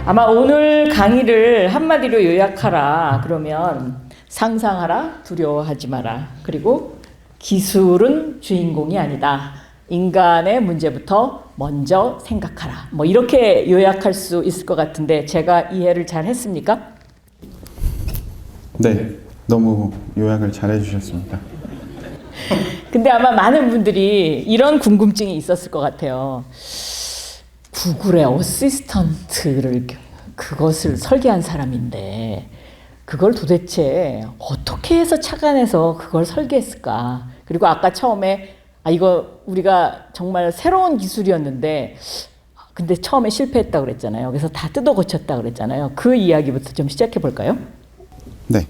아마 오늘 강의를 한마디로 요약하라 그러면 상상하라, 두려워하지 마라. 그리고 기술은 주인공이 아니다. 인간의 문제부터 먼저 생각하라. 뭐 이렇게 요약할 수 있을 것 같은데 제가 이해를 잘 했습니까? 네, 너무 요약을 잘 해주셨습니다. 근데 아마 많은 분들이 이런 궁금증이 있었을 것 같아요. 구글의 어시스턴트를 그것을 설계한 사람인데 그걸 도대체 어떻게 해서 착안해서 그걸 설계했을까? 그리고 아까 처음에 이거 우리가 정말 새로운 기술이었는데 근데 처음에 실패했다고 그랬잖아요. 그래서 다 뜯어 고쳤다고 그랬잖아요. 그 이야기부터 좀 시작해 볼까요? 네.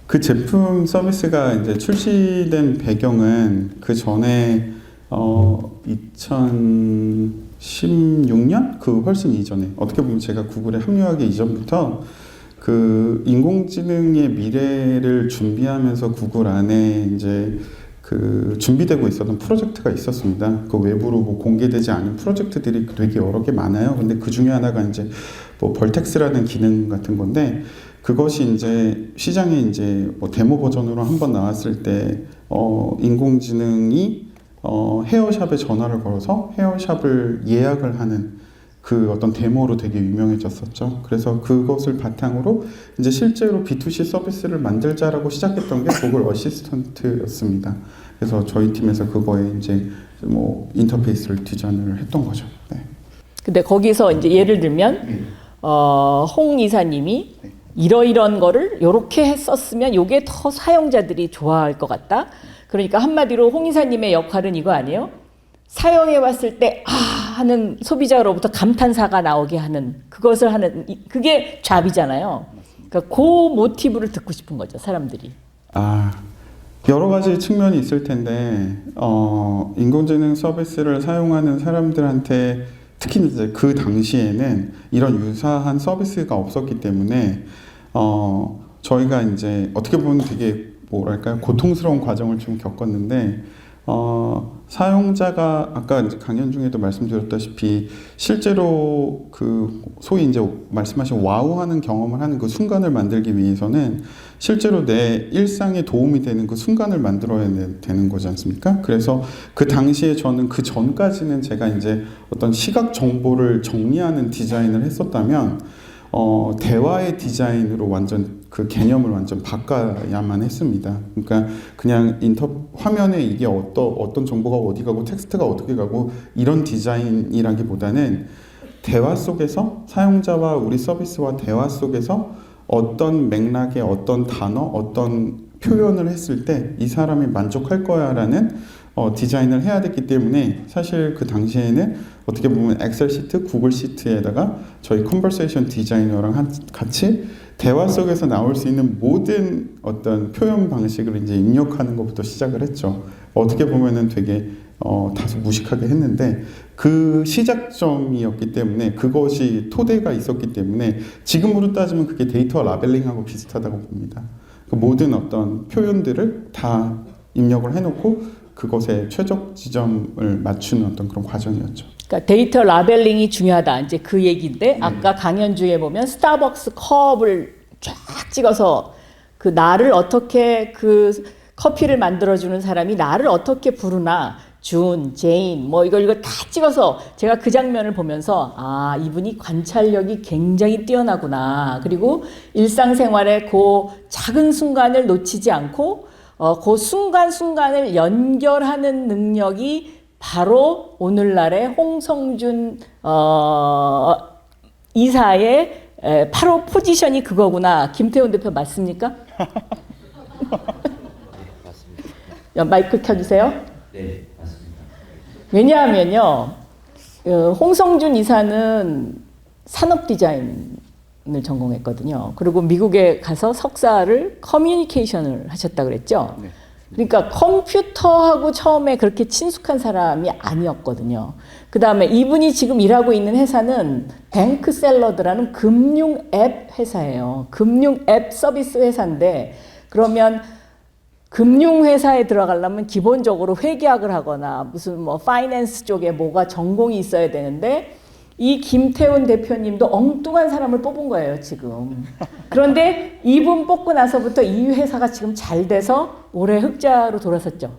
그 제품 서비스가 이제 출시된 배경은 그 전에 2016년? 그 훨씬 이전에 어떻게 보면 제가 구글에 합류하기 이전부터 그 인공지능의 미래를 준비하면서 구글 안에 이제 그 준비되고 있었던 프로젝트가 있었습니다. 그 외부로 뭐 공개되지 않은 프로젝트들이 되게 여러 개 많아요. 근데 그 중에 하나가 이제 뭐 벌텍스라는 기능 같은 건데 그것이 이제 시장에 이제 뭐 데모 버전으로 한번 나왔을 때 인공지능이 헤어샵에 전화를 걸어서 헤어샵을 예약을 하는 그 어떤 데모로 되게 유명해졌었죠. 그래서 그것을 바탕으로 이제 실제로 B2C 서비스를 만들자라고 시작했던 게 구글 어시스턴트였습니다. 그래서 저희 팀에서 그거에 이제 뭐 인터페이스를 디자인을 했던 거죠. 네. 근데 거기서 이제 예를 들면 홍 이사님이 이러이런 거를 이렇게 했었으면 이게 더 사용자들이 좋아할 것 같다. 그러니까 한마디로 홍 이사님의 역할은 이거 아니에요? 사용해 봤을 때 하는 소비자로부터 감탄사가 나오게 하는 그것을 하는 그게 잡이잖아요. 그러니까 그 모티브를 듣고 싶은 거죠, 사람들이. 여러 가지 측면이 있을 텐데 인공지능 서비스를 사용하는 사람들한테 특히 이제 그 당시에는 이런 유사한 서비스가 없었기 때문에 저희가 이제 어떻게 보면 되게 뭐랄까요 고통스러운 과정을 좀 겪었는데 사용자가 아까 이제 강연 중에도 말씀드렸다시피 실제로 그 소위 이제 말씀하신 와우하는 경험을 하는 그 순간을 만들기 위해서는 실제로 내 일상에 도움이 되는 그 순간을 만들어야 되는 거지 않습니까? 그래서 그 당시에 저는 그 전까지는 제가 이제 어떤 시각 정보를 정리하는 디자인을 했었다면 대화의 디자인으로 완전 그 개념을 완전 바꿔야만 했습니다. 그러니까 그냥 화면에 이게 어떤 정보가 어디 가고 텍스트가 어떻게 가고 이런 디자인이라기보다는 대화 속에서 사용자와 우리 서비스와 대화 속에서 어떤 맥락의 어떤 단어, 어떤 표현을 했을 때 이 사람이 만족할 거야라는 디자인을 해야 됐기 때문에 사실 그 당시에는 어떻게 보면 엑셀 시트, 구글 시트에다가 저희 컨버세이션 디자이너랑 같이 대화 속에서 나올 수 있는 모든 어떤 표현 방식을 이제 입력하는 것부터 시작을 했죠. 어떻게 보면은 되게 다소 무식하게 했는데 그 시작점이었기 때문에 그것이 토대가 있었기 때문에 지금으로 따지면 그게 데이터 라벨링하고 비슷하다고 봅니다. 그 모든 어떤 표현들을 다 입력을 해놓고 그것에 최적 지점을 맞추는 어떤 그런 과정이었죠. 그러니까 데이터 라벨링이 중요하다. 이제 그 얘기인데 아까 강연 중에 보면 스타벅스 컵을 쫙 찍어서 그 나를 어떻게 그 커피를 만들어주는 사람이 나를 어떻게 부르나 준, 제인 뭐 이걸 다 찍어서 제가 그 장면을 보면서 이분이 관찰력이 굉장히 뛰어나구나. 그리고 일상생활의 그 작은 순간을 놓치지 않고 그 순간순간을 연결하는 능력이 바로 오늘날의 홍성준 이사의 바로 포지션이 그거구나. 김태훈 대표 맞습니까? 맞습니다. 마이크 켜주세요. 네, 맞습니다. 왜냐하면요, 홍성준 이사는 산업 디자인을 전공했거든요. 그리고 미국에 가서 석사를 커뮤니케이션을 하셨다 그랬죠. 네. 그러니까 컴퓨터하고 처음에 그렇게 친숙한 사람이 아니었거든요. 그 다음에 이분이 지금 일하고 있는 회사는 뱅크샐러드라는 금융 앱 회사예요. 금융 앱 서비스 회사인데 그러면 금융회사에 들어가려면 기본적으로 회계학을 하거나 무슨 뭐 파이낸스 쪽에 뭐가 전공이 있어야 되는데 이 김태훈 대표님도 엉뚱한 사람을 뽑은 거예요, 지금. 그런데 이분 뽑고 나서부터 이 회사가 지금 잘 돼서 올해 흑자로 돌아섰죠.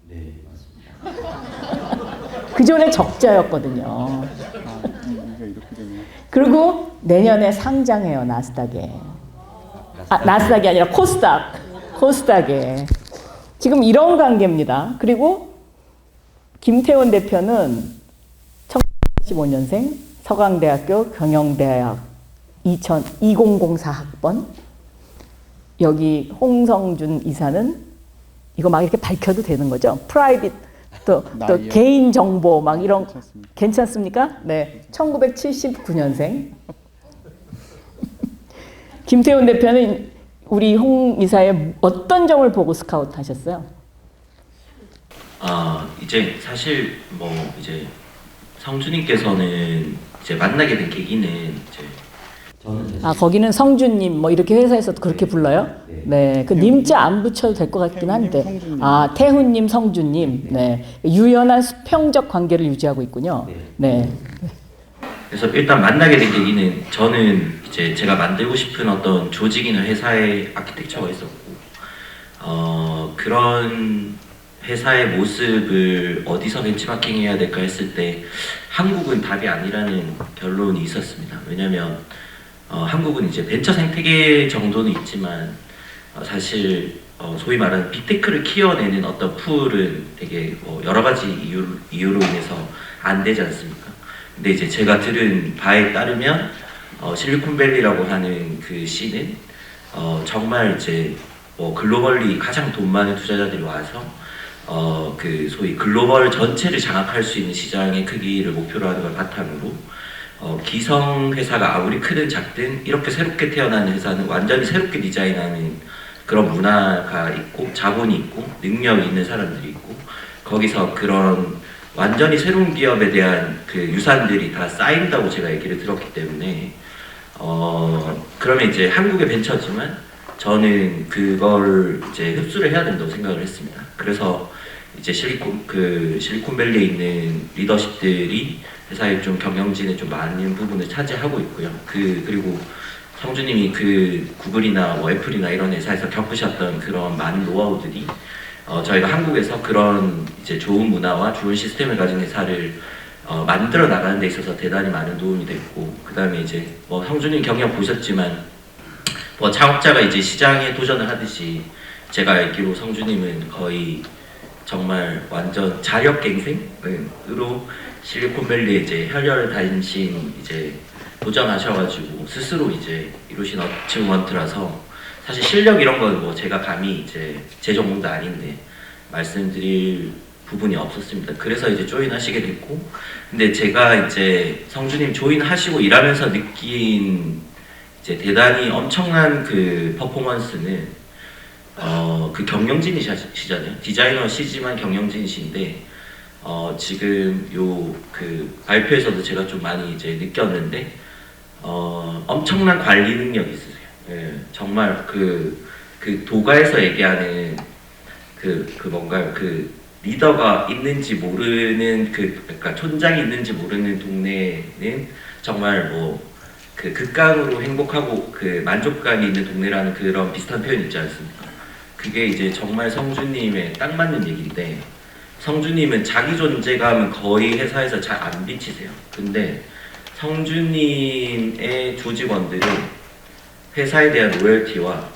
네, 맞습니다. 그 전에 적자였거든요. 이렇게 되면 그리고 내년에 상장해요, 나스닥에. 나스닥이 아니라 코스닥에. 지금 이런 관계입니다. 그리고 김태훈 대표는 1985년생 서강대학교 경영대학 2004 학번. 여기 홍성준 이사는 이거 막 이렇게 밝혀도 되는 거죠? 프라이빗 또 나이요? 개인 정보 막 이런 괜찮습니다. 괜찮습니까? 네, 1979년생. 김태훈 대표는 우리 홍 이사의 어떤 점을 보고 스카우트 하셨어요? 이제 사실 뭐 이제 성주님께서는 이제 만나게 된 계기는 이제 저는 사실 거기는 성준님 뭐 이렇게 회사에서도 그렇게 불러요? 네, 그 님자 안 붙여도 될 것 같긴 한데. 태훈님, 성준님. 태훈님, 성준님. 네, 유연한 수평적 관계를 유지하고 있군요. 네. 그래서 일단 만나게 된 계기는 저는 이제 제가 만들고 싶은 어떤 조직이나 회사의 아키텍처가 있었고 그런 회사의 모습을 어디서 벤치마킹 해야 될까 했을 때 한국은 답이 아니라는 결론이 있었습니다. 왜냐면 한국은 이제 벤처 생태계 정도는 있지만 사실 소위 말하는 빅테크를 키워내는 어떤 풀은 되게 여러 가지 이유로 인해서 안 되지 않습니까? 근데 이제 제가 들은 바에 따르면 실리콘밸리라고 하는 그 시는 정말 이제 글로벌리 가장 돈 많은 투자자들이 와서 그 소위 글로벌 전체를 장악할 수 있는 시장의 크기를 목표로 하는 걸 바탕으로 기성 회사가 아무리 크든 작든 이렇게 새롭게 태어나는 회사는 완전히 새롭게 디자인하는 그런 문화가 있고 자본이 있고 능력이 있는 사람들이 있고 거기서 그런 완전히 새로운 기업에 대한 그 유산들이 다 쌓인다고 제가 얘기를 들었기 때문에 그러면 이제 한국의 벤처지만 저는 그걸 이제 흡수를 해야 된다고 생각을 했습니다. 그래서 이제 실리콘밸리에 있는 리더십들이 회사의 좀 경영진의 좀 많은 부분을 차지하고 있고요. 그리고 성주님이 그 구글이나 뭐 애플이나 이런 회사에서 겪으셨던 그런 많은 노하우들이 저희가 한국에서 그런 이제 좋은 문화와 좋은 시스템을 가진 회사를 만들어 나가는 데 있어서 대단히 많은 도움이 됐고, 그 다음에 이제 뭐 성주님 경력 보셨지만 뭐 창업자가 이제 시장에 도전을 하듯이 제가 알기로 성주님은 거의 정말 완전 자력갱생으로 실리콘밸리에 이제 혈혈 단신 이제 도전하셔가지고 스스로 이제 이루신 어치먼트라서 사실 실력 이런 건 뭐 제가 감히 이제 제 전공도 아닌데 말씀드릴 부분이 없었습니다. 그래서 이제 조인하시게 됐고, 근데 제가 이제 성주님 조인하시고 일하면서 느낀 이제 대단히 엄청난 그 퍼포먼스는 그 경영진이시잖아요. 디자이너시지만 경영진이신데 지금 요 그 발표에서도 제가 좀 많이 이제 느꼈는데 엄청난 관리 능력이 있으세요. 예, 정말 그 도가에서 얘기하는 뭔가요? 그 리더가 있는지 모르는 그러니까 촌장이 있는지 모르는 동네는 정말 뭐 그 극강으로 행복하고 그 만족감이 있는 동네라는 그런 비슷한 표현 있지 않습니까? 그게 이제 정말 성주님에 딱 맞는 얘기인데, 성주님은 자기 존재감은 거의 회사에서 잘 안 비치세요. 근데 성주님의 조직원들은 회사에 대한 로열티와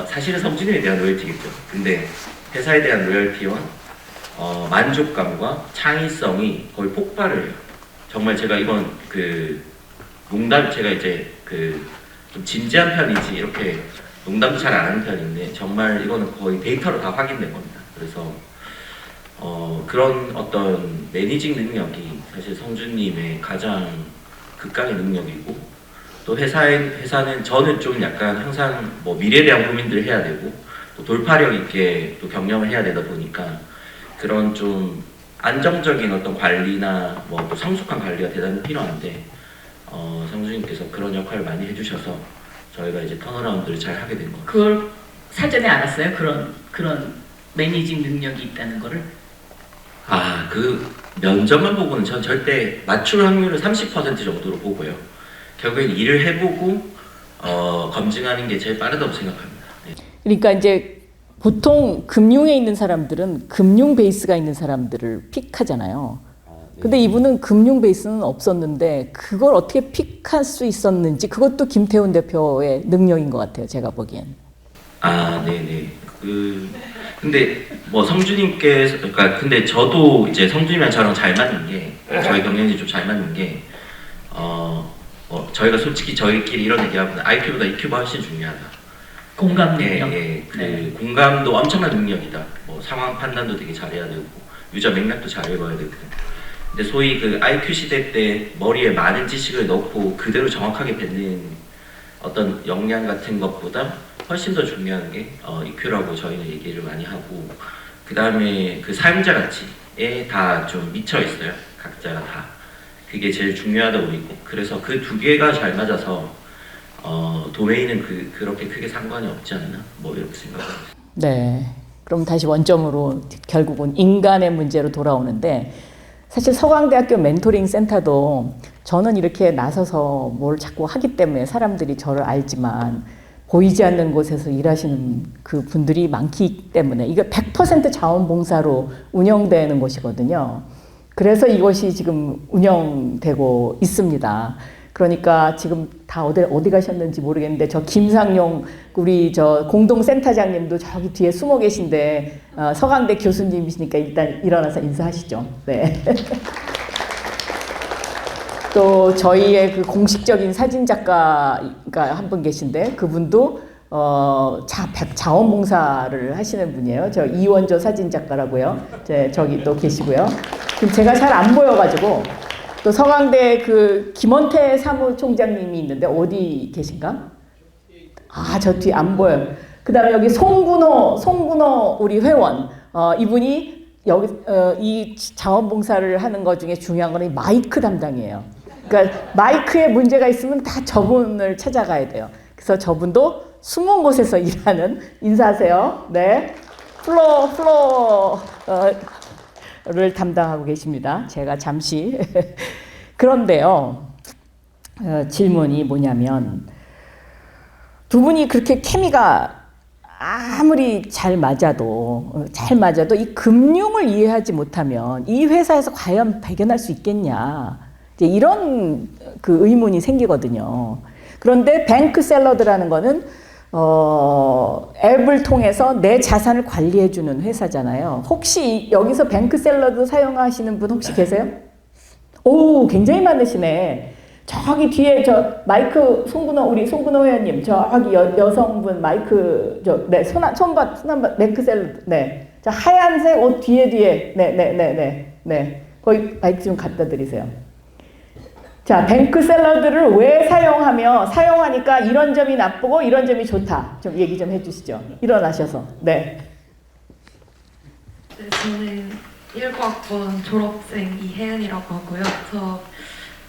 사실은 성주님에 대한 로열티겠죠. 근데 회사에 대한 로열티와 만족감과 창의성이 거의 폭발을 해요. 정말 제가 이건 제가 이제 좀 진지한 편이지 이렇게 농담도 잘 안 하는 편인데 정말 이거는 거의 데이터로 다 확인된 겁니다. 그래서 그런 어떤 매니징 능력이 사실 성주님의 가장 극강의 능력이고, 또 회사는 저는 좀 약간 항상 뭐 미래에 대한 고민들을 해야 되고 또 돌파력 있게 또 경영을 해야 되다 보니까 그런 좀 안정적인 어떤 관리나 뭐 또 성숙한 관리가 대단히 필요한데 성주님께서 그런 역할을 많이 해주셔서 저희가 이제 턴어라운드를 잘 하게 된 것 같아요. 그걸 사전에 알았어요? 그런 매니징 능력이 있다는 거를? 그 면접만 보고는 전 절대 맞출 확률은 30% 정도로 보고요. 결국엔 일을 해보고 검증하는 게 제일 빠르다고 생각합니다. 네. 그러니까 이제 보통 금융에 있는 사람들은 금융 베이스가 있는 사람들을 픽하잖아요. 근데 이분은 금융 베이스는 없었는데 그걸 어떻게 픽할 수 있었는지 그것도 김태훈 대표의 능력인 것 같아요. 제가 보기엔. 네네. 근데 뭐 성주님께서, 그러니까 근데 저도 이제 성주님이랑 저랑 잘 맞는 게, 저희 경영진이 좀 잘 맞는 게, 저희가 솔직히 저희끼리 이런 얘기하면 IQ보다 EQ가 훨씬 중요하다. 공감 능력. 공감도 엄청난 능력이다. 뭐 상황 판단도 되게 잘해야 되고 유저 맥락도 잘 읽어야 되고. 근데 소위 그 IQ 시대 때 머리에 많은 지식을 넣고 그대로 정확하게 뱉는 어떤 역량 같은 것보다 훨씬 더 중요한 게 EQ라고 저희는 얘기를 많이 하고, 그 다음에 그 사용자 가치에 다 좀 미쳐 있어요. 각자가 다. 그게 제일 중요하다고 믿고, 그래서 그 두 개가 잘 맞아서 도메인은 그렇게 크게 상관이 없지 않나, 뭐 이렇게 생각합니다. 네. 그럼 다시 원점으로 결국은 인간의 문제로 돌아오는데, 사실 서강대학교 멘토링 센터도 저는 이렇게 나서서 뭘 자꾸 하기 때문에 사람들이 저를 알지만 보이지 않는 곳에서 일하시는 그 분들이 많기 때문에 이거 100% 자원봉사로 운영되는 곳이거든요. 그래서 이것이 지금 운영되고 있습니다. 그러니까 지금 다 어디 가셨는지 모르겠는데 저 김상용 우리 저 공동센터장님도 저기 뒤에 숨어 계신데 서강대 교수님이시니까 일단 일어나서 인사하시죠. 네. 또 저희의 그 공식적인 사진 작가가 한 분 계신데 그분도 자원봉사를 하시는 분이에요. 저 이원조 사진 작가라고요. 저기 또 계시고요. 제가 잘 안 보여가지고. 또 서강대 그 김원태 사무총장님이 있는데 어디 계신가? 저 뒤 안 보여요. 그 다음에 여기 송근호 우리 회원. 이분이 여기 이 자원봉사를 하는 것 중에 중요한 거는 마이크 담당이에요. 그러니까 마이크에 문제가 있으면 다 저분을 찾아가야 돼요. 그래서 저분도 숨은 곳에서 일하는, 인사하세요. 네. 플로어를 담당하고 계십니다. 제가 잠시. 그런데요, 질문이 뭐냐면, 두 분이 그렇게 케미가 아무리 잘 맞아도 이 금융을 이해하지 못하면 이 회사에서 과연 발견할 수 있겠냐. 이제 이런 그 의문이 생기거든요. 그런데 뱅크 샐러드라는 거는 앱을 통해서 내 자산을 관리해주는 회사잖아요. 혹시 여기서 뱅크 샐러드 사용하시는 분 혹시 계세요? 오, 굉장히 많으시네. 저기 뒤에 저 마이크 우리 송근호 회원님 저기 여성분 마이크 손한번 뱅크 샐러드 저 하얀색 옷 뒤에 거기 마이크 좀 갖다 드리세요. 자, 뱅크 샐러드를 왜 사용하니까 이런 점이 나쁘고 이런 점이 좋다. 좀 얘기 좀 해주시죠. 일어나셔서. 네. 저는 19학번 졸업생 이혜은이라고 하고요. 저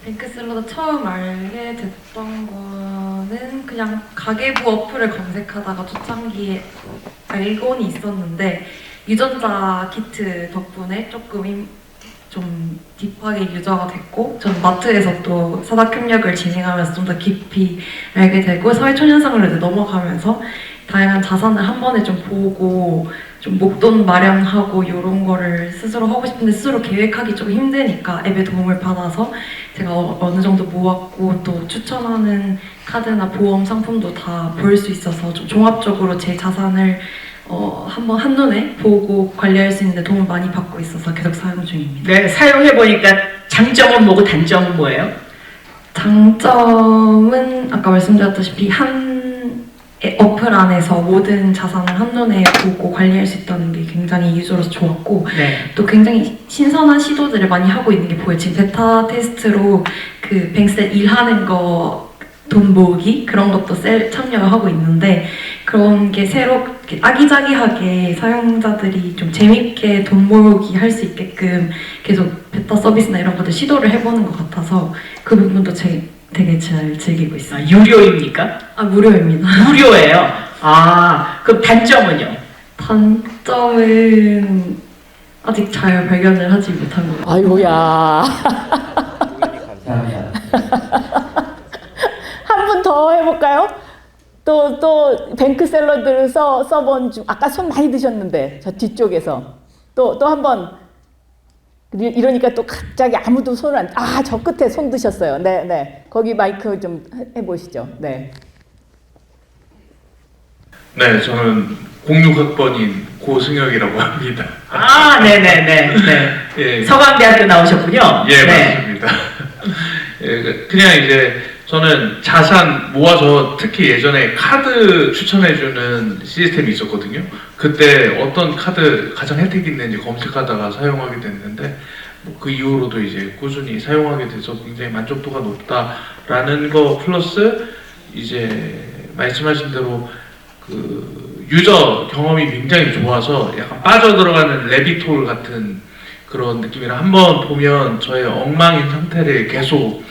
뱅크 샐러드 처음 알게 됐던 거는 그냥 가계부 어플을 검색하다가 초창기에 알고는 있었는데 유전자 키트 덕분에 조금 좀 딥하게 유저가 됐고, 전 마트에서 또 사닥 협력을 진행하면서 좀 더 깊이 알게 되고, 사회초년생으로 넘어가면서 다양한 자산을 한 번에 좀 보고 좀 목돈 마련하고 이런 거를 스스로 하고 싶은데 스스로 계획하기 좀 힘드니까 앱의 도움을 받아서 제가 어느 정도 모았고 또 추천하는 카드나 보험 상품도 다 볼 수 있어서 좀 종합적으로 제 자산을 한번 한눈에 보고 관리할 수 있는데 도움을 많이 받고 있어서 계속 사용 중입니다. 네, 사용해보니까 장점은 뭐고 단점은 뭐예요? 장점은 아까 말씀드렸다시피 한 어플 안에서 모든 자산을 한눈에 보고 관리할 수 있다는 게 굉장히 유저로서 좋았고, 또 굉장히 신선한 시도들을 많이 하고 있는 게 보여요. 지금 베타 테스트로 그 뱅셀 일하는 거 돈 모으기 그런 것도 참여를 하고 있는데, 그런 게 새로 아기자기하게 사용자들이 좀 재밌게 돈 모으기 할 수 있게끔 계속 베타 서비스나 이런 것들 시도를 해보는 것 같아서 그 부분도 되게 잘 즐기고 있어요. 유료입니까? 무료입니다. 무료예요? 그럼 단점은요? 단점은 아직 잘 발견을 하지 못한 것 같아요. 아이고야. 한 분 더 해볼까요? 또 뱅크 샐러드를 써본 중 아까 손 많이 드셨는데 저 뒤쪽에서 또 한 번 이러니까 또 갑자기 아무도 손을 저 끝에 손 드셨어요. 네. 거기 마이크 좀 해보시죠. 네. 네, 저는 06학번인 고승혁이라고 합니다. 아, 네네네. 네. 예, 서강대학교 나오셨군요. 예, 네. 맞습니다. 예, 그냥 이제 저는 자산 모아서 특히 예전에 카드 추천해주는 시스템이 있었거든요. 그때 어떤 카드 가장 혜택이 있는지 검색하다가 사용하게 됐는데 그 이후로도 이제 꾸준히 사용하게 돼서 굉장히 만족도가 높다라는 거 플러스 이제 말씀하신 대로 그 유저 경험이 굉장히 좋아서 약간 빠져들어가는 레비톨 같은 그런 느낌이라 한번 보면 저의 엉망인 상태를 계속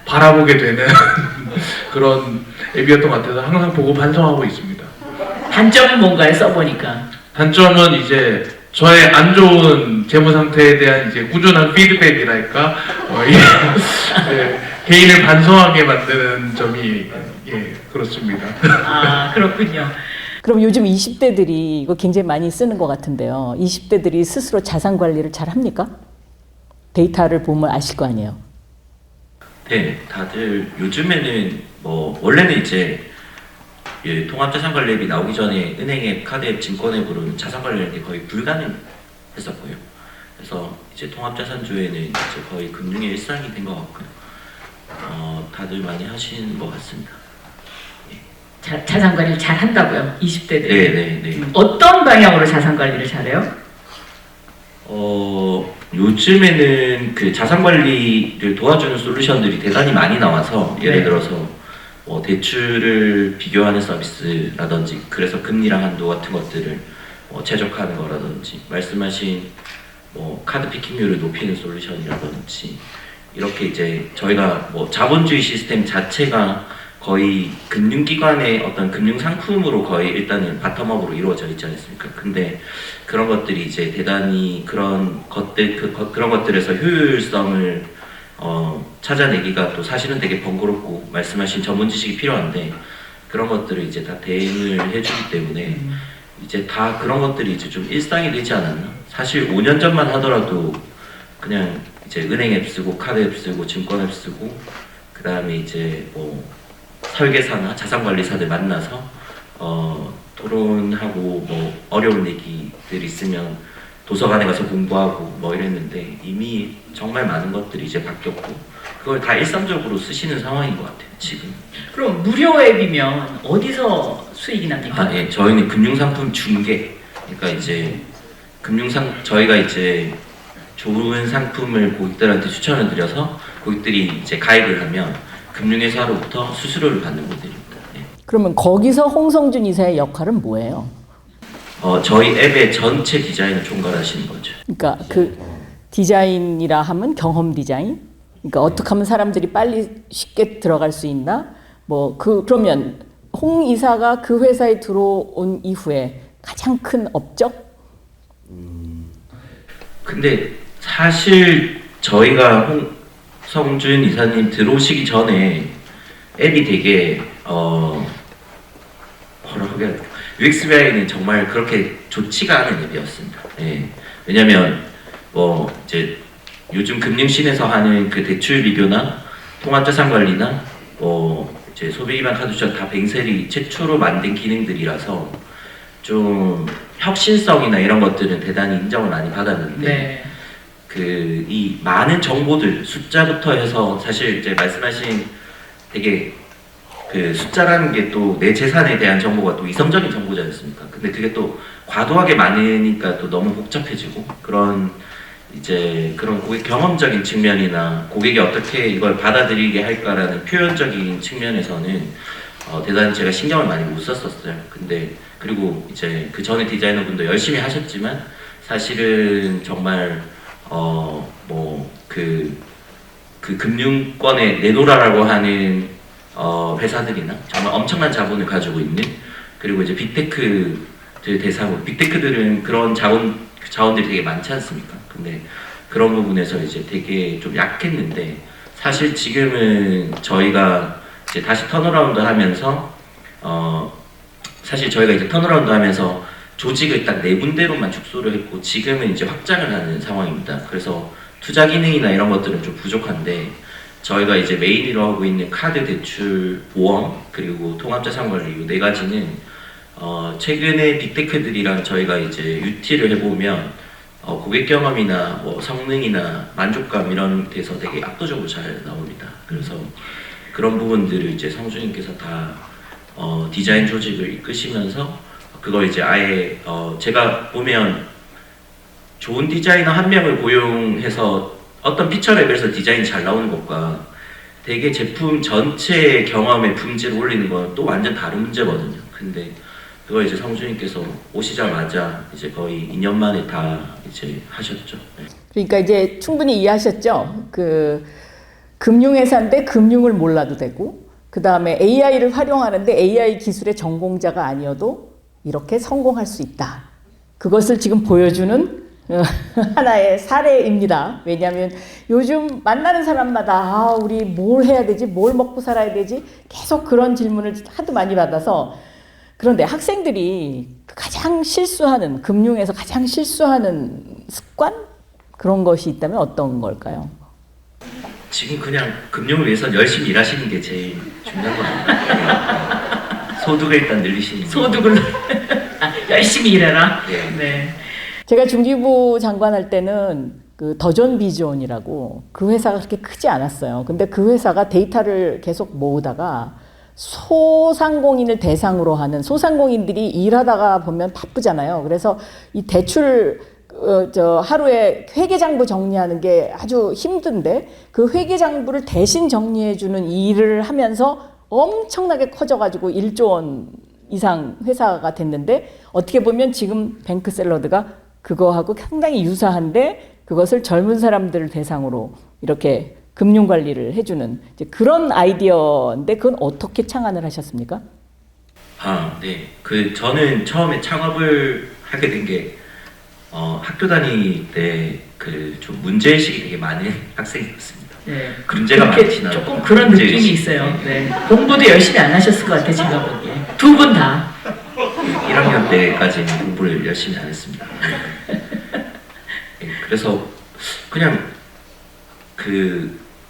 바라보게 되는 그런 앱이었던 것 같아서 항상 보고 반성하고 있습니다. 단점은 뭔가요? 써보니까. 단점은 이제 저의 안 좋은 재무 상태에 대한 이제 꾸준한 피드백이랄까 예, 개인을 반성하게 만드는 점이 그렇습니다. 아, 그렇군요. 그럼 요즘 20대들이 이거 굉장히 많이 쓰는 것 같은데요. 20대들이 스스로 자산 관리를 잘 합니까? 데이터를 보면 아실 거 아니에요. 네, 다들 요즘에는 원래는 이제 통합자산관리 앱이 나오기 전에 은행앱, 카드앱, 증권앱으로는 자산관리하는 게 거의 불가능했었고요. 그래서 이제 통합자산주에는 이제 거의 금융의 일상이 된 것 같고요. 다들 많이 하시는 것 같습니다. 자산 관리를 잘 한다고요? 20대들이. 네. 어떤 방향으로 자산 관리를 잘해요? 요즘에는 그 자산 관리를 도와주는 솔루션들이 대단히 많이 나와서 예를 들어서 대출을 비교하는 서비스라든지 그래서 금리랑 한도 같은 것들을 최적화하는 거라든지 말씀하신 카드 피킹률을 높이는 솔루션이라든지 이렇게 이제 저희가 자본주의 시스템 자체가 거의 금융기관의 어떤 금융상품으로 거의 일단은 바텀업으로 이루어져 있지 않습니까? 근데 그런 것들이 이제 대단히 그런 것들에서 효율성을 찾아내기가 또 사실은 되게 번거롭고 말씀하신 전문 지식이 필요한데 그런 것들을 이제 다 대응을 해주기 때문에 이제 다 그런 것들이 이제 좀 일상이 되지 않았나? 사실 5년 전만 하더라도 그냥 이제 은행 앱 쓰고 카드 앱 쓰고 증권 앱 쓰고 그 다음에 이제 설계사나 자산관리사들 만나서 토론하고 어려운 얘기들 있으면 도서관에 가서 공부하고 이랬는데 이미 정말 많은 것들이 이제 바뀌었고 그걸 다 일상적으로 쓰시는 상황인 것 같아요 지금. 그럼 무료 앱이면 어디서 수익이 납니까? 예, 저희는 금융상품 중개. 그러니까 이제 저희가 이제 좋은 상품을 고객들한테 추천을 드려서 고객들이 이제 가입을 하면 금융회사로부터 수수료를 받는 모델입니다. 예. 그러면 거기서 홍성준 이사의 역할은 뭐예요? 저희 앱의 전체 디자인을 총괄하시는 거죠. 그러니까 그 디자인이라 하면 경험 디자인? 그러니까 어떻게 하면 사람들이 빨리 쉽게 들어갈 수 있나? 그러면 홍 이사가 그 회사에 들어온 이후에 가장 큰 업적? 근데 사실 저희가 홍성준 이사님 들어오시기 전에 앱이 되게 뭐라고 해야 될까? UX/UI는 정말 그렇게 좋지가 않은 앱이었습니다. 예. 왜냐면 이제 요즘 금융신에서 하는 그 대출 비교나 통합자산 관리나 이제 소비기반 카드 추천 다 뱅셀이 최초로 만든 기능들이라서 좀 혁신성이나 이런 것들은 대단히 인정을 많이 받았는데 네. 이 많은 정보들 숫자부터 해서 사실 이제 말씀하신 되게 그 숫자라는 게 또 내 재산에 대한 정보가 또 이성적인 정보지 않습니까? 근데 그게 또 과도하게 많으니까 또 너무 복잡해지고 그런 고객 경험적인 측면이나 고객이 어떻게 이걸 받아들이게 할까라는 표현적인 측면에서는 대단히 제가 신경을 많이 못 썼었어요. 근데 그리고 이제 그 전에 디자이너분도 열심히 하셨지만 사실은 정말 그 금융권에 내놓으라라고 하는 회사들이나 정말 엄청난 자본을 가지고 있는 그리고 이제 빅테크 대상으로 빅테크들은 그런 자원들이 되게 많지 않습니까? 근데 그런 부분에서 이제 되게 좀 약했는데 사실 지금은 저희가 이제 다시 턴어라운드 하면서 사실 저희가 이제 턴어라운드 하면서 조직을 딱 4군데로만 축소를 했고 지금은 이제 확장을 하는 상황입니다. 그래서 투자 기능이나 이런 것들은 좀 부족한데 저희가 이제 메인으로 하고 있는 카드 대출, 보험, 그리고 통합자산관리 이 4가지는 최근에 빅테크들이랑 저희가 이제 UT를 해보면 고객 경험이나 뭐 성능이나 만족감 이런 데서 되게 압도적으로 잘 나옵니다. 그래서 그런 부분들을 이제 성주님께서 다 디자인 조직을 이끄시면서 그걸 이제 아예 제가 보면 좋은 디자이너 한 명을 고용해서 어떤 피처 레벨에서 디자인이 잘 나오는 것과 되게 제품 전체 경험의 품질을 올리는 건 또 완전 다른 문제거든요. 근데 그걸 이제 성주님께서 오시자마자 이제 거의 2년 만에 다 이제 하셨죠. 네. 그러니까 이제 충분히 이해하셨죠. 그 금융회사인데 금융을 몰라도 되고, 그 다음에 AI를 활용하는데 AI 기술의 전공자가 아니어도 이렇게 성공할 수 있다. 그것을 지금 보여주는 하나의 사례입니다. 왜냐하면 요즘 만나는 사람마다 우리 뭘 해야 되지? 뭘 먹고 살아야 되지? 계속 그런 질문을 하도 많이 받아서. 그런데 학생들이 가장 실수하는, 금융에서 가장 실수하는 습관? 그런 것이 있다면 어떤 걸까요? 지금 그냥 금융을 위해서 열심히 일하시는 게 제일 중요한 것 같아요. 소득을 일단 늘리시는 게. 소득을 열심히 일해라. 네. 네. 제가 중기부 장관할 때는 그 더존 비전이라고 그 회사가 그렇게 크지 않았어요. 근데 그 회사가 데이터를 계속 모으다가 소상공인을 대상으로 하는, 소상공인들이 일하다가 보면 바쁘잖아요. 그래서 이 대출 하루에 회계장부 정리하는 게 아주 힘든데 그 회계장부를 대신 정리해주는 일을 하면서 엄청나게 커져가지고 1조 원 이상 회사가 됐는데, 어떻게 보면 지금 뱅크샐러드가 그거하고 상당히 유사한데 그것을 젊은 사람들을 대상으로 이렇게 금융관리를 해주는 이제 그런 아이디어인데, 그건 어떻게 창안을 하셨습니까? 네. 저는 처음에 창업을 하게 된 게 학교 다닐 때 좀 문제의식이 되게 많은 학생이었습니다. 네. 문제가 그렇게 많진 않고 조금 그런 느낌이 문제의식이. 있어요. 네. 공부도 열심히 안 하셨을 것 같아요, 제가 보기에. 두 분 다. 1학년 때까지는 공부를 열심히 안 했습니다. 네, 그래서 그냥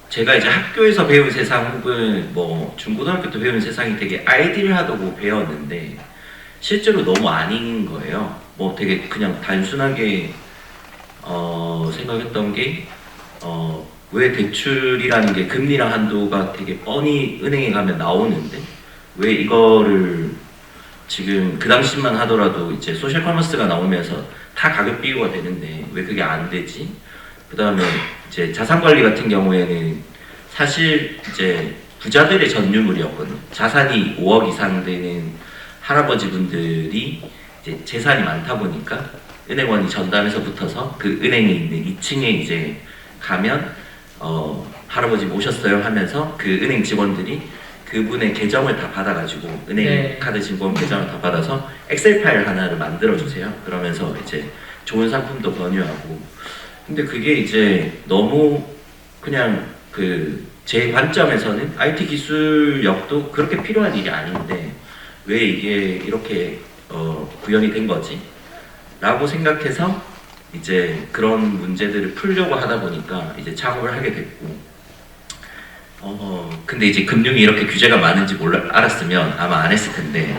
제가 이제 학교에서 배운 세상 혹은 뭐 중고등학교 때 배운 세상이 되게 아이디어하다고 배웠는데 실제로 너무 아닌 거예요. 뭐 되게 그냥 단순하게 생각했던 게 왜 대출이라는 게 금리랑 한도가 되게 뻔히 은행에 가면 나오는데 왜 이거를 지금 그 당시만 하더라도 이제 소셜 커머스가 나오면서 다 가격 비교가 되는데 왜 그게 안 되지? 그 다음에 이제 자산 관리 같은 경우에는 사실 이제 부자들의 전유물이었거든요. 자산이 5억 이상 되는 할아버지 분들이 이제 재산이 많다 보니까 은행원이 전담해서 붙어서 그 은행에 있는 2층에 이제 가면 할아버지 모셨어요 하면서 그 은행 직원들이 그분의 계정을 다 받아가지고 은행 네. 카드 진보험 계정을 다 받아서 엑셀 파일 하나를 만들어 주세요. 그러면서 이제 좋은 상품도 권유하고. 근데 그게 이제 너무 그냥 제 관점에서는 IT 기술력도 그렇게 필요한 일이 아닌데 왜 이게 이렇게 구현이 된 거지? 라고 생각해서 이제 그런 문제들을 풀려고 하다 보니까 이제 창업을 하게 됐고, 근데 이제 금융이 이렇게 규제가 많은지 알았으면 아마 안 했을 텐데,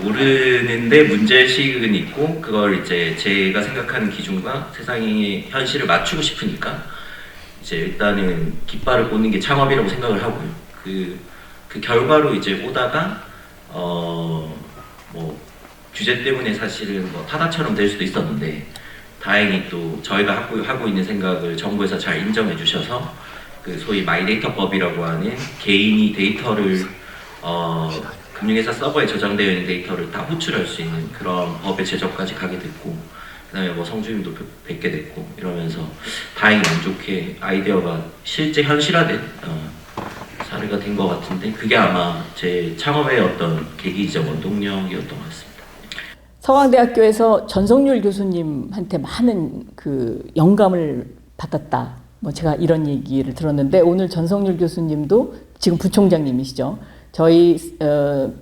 모르는데 문제의식은 있고, 그걸 이제 제가 생각하는 기준과 세상의 현실을 맞추고 싶으니까, 이제 일단은 깃발을 꽂는 게 창업이라고 생각을 하고요. 그 결과로 이제 오다가, 뭐, 규제 때문에 사실은 뭐 타다처럼 될 수도 있었는데, 다행히 또 저희가 하고 있는 생각을 정부에서 잘 인정해 주셔서 소위 마이데이터법이라고 하는 개인이 데이터를 금융회사 서버에 저장되어 있는 데이터를 다 호출할 수 있는 그런 법의 제정까지 가게 됐고, 그다음에 뭐 성주님도 뵙게 됐고 이러면서 다행히 운 좋게 아이디어가 실제 현실화된 사례가 된 것 같은데, 그게 아마 제 창업의 어떤 계기적 원동력이었던 것 같습니다. 서강대학교에서 전성률 교수님한테 많은 그 영감을 받았다. 뭐 제가 이런 얘기를 들었는데 오늘 전성률 교수님도 지금 부총장님이시죠. 저희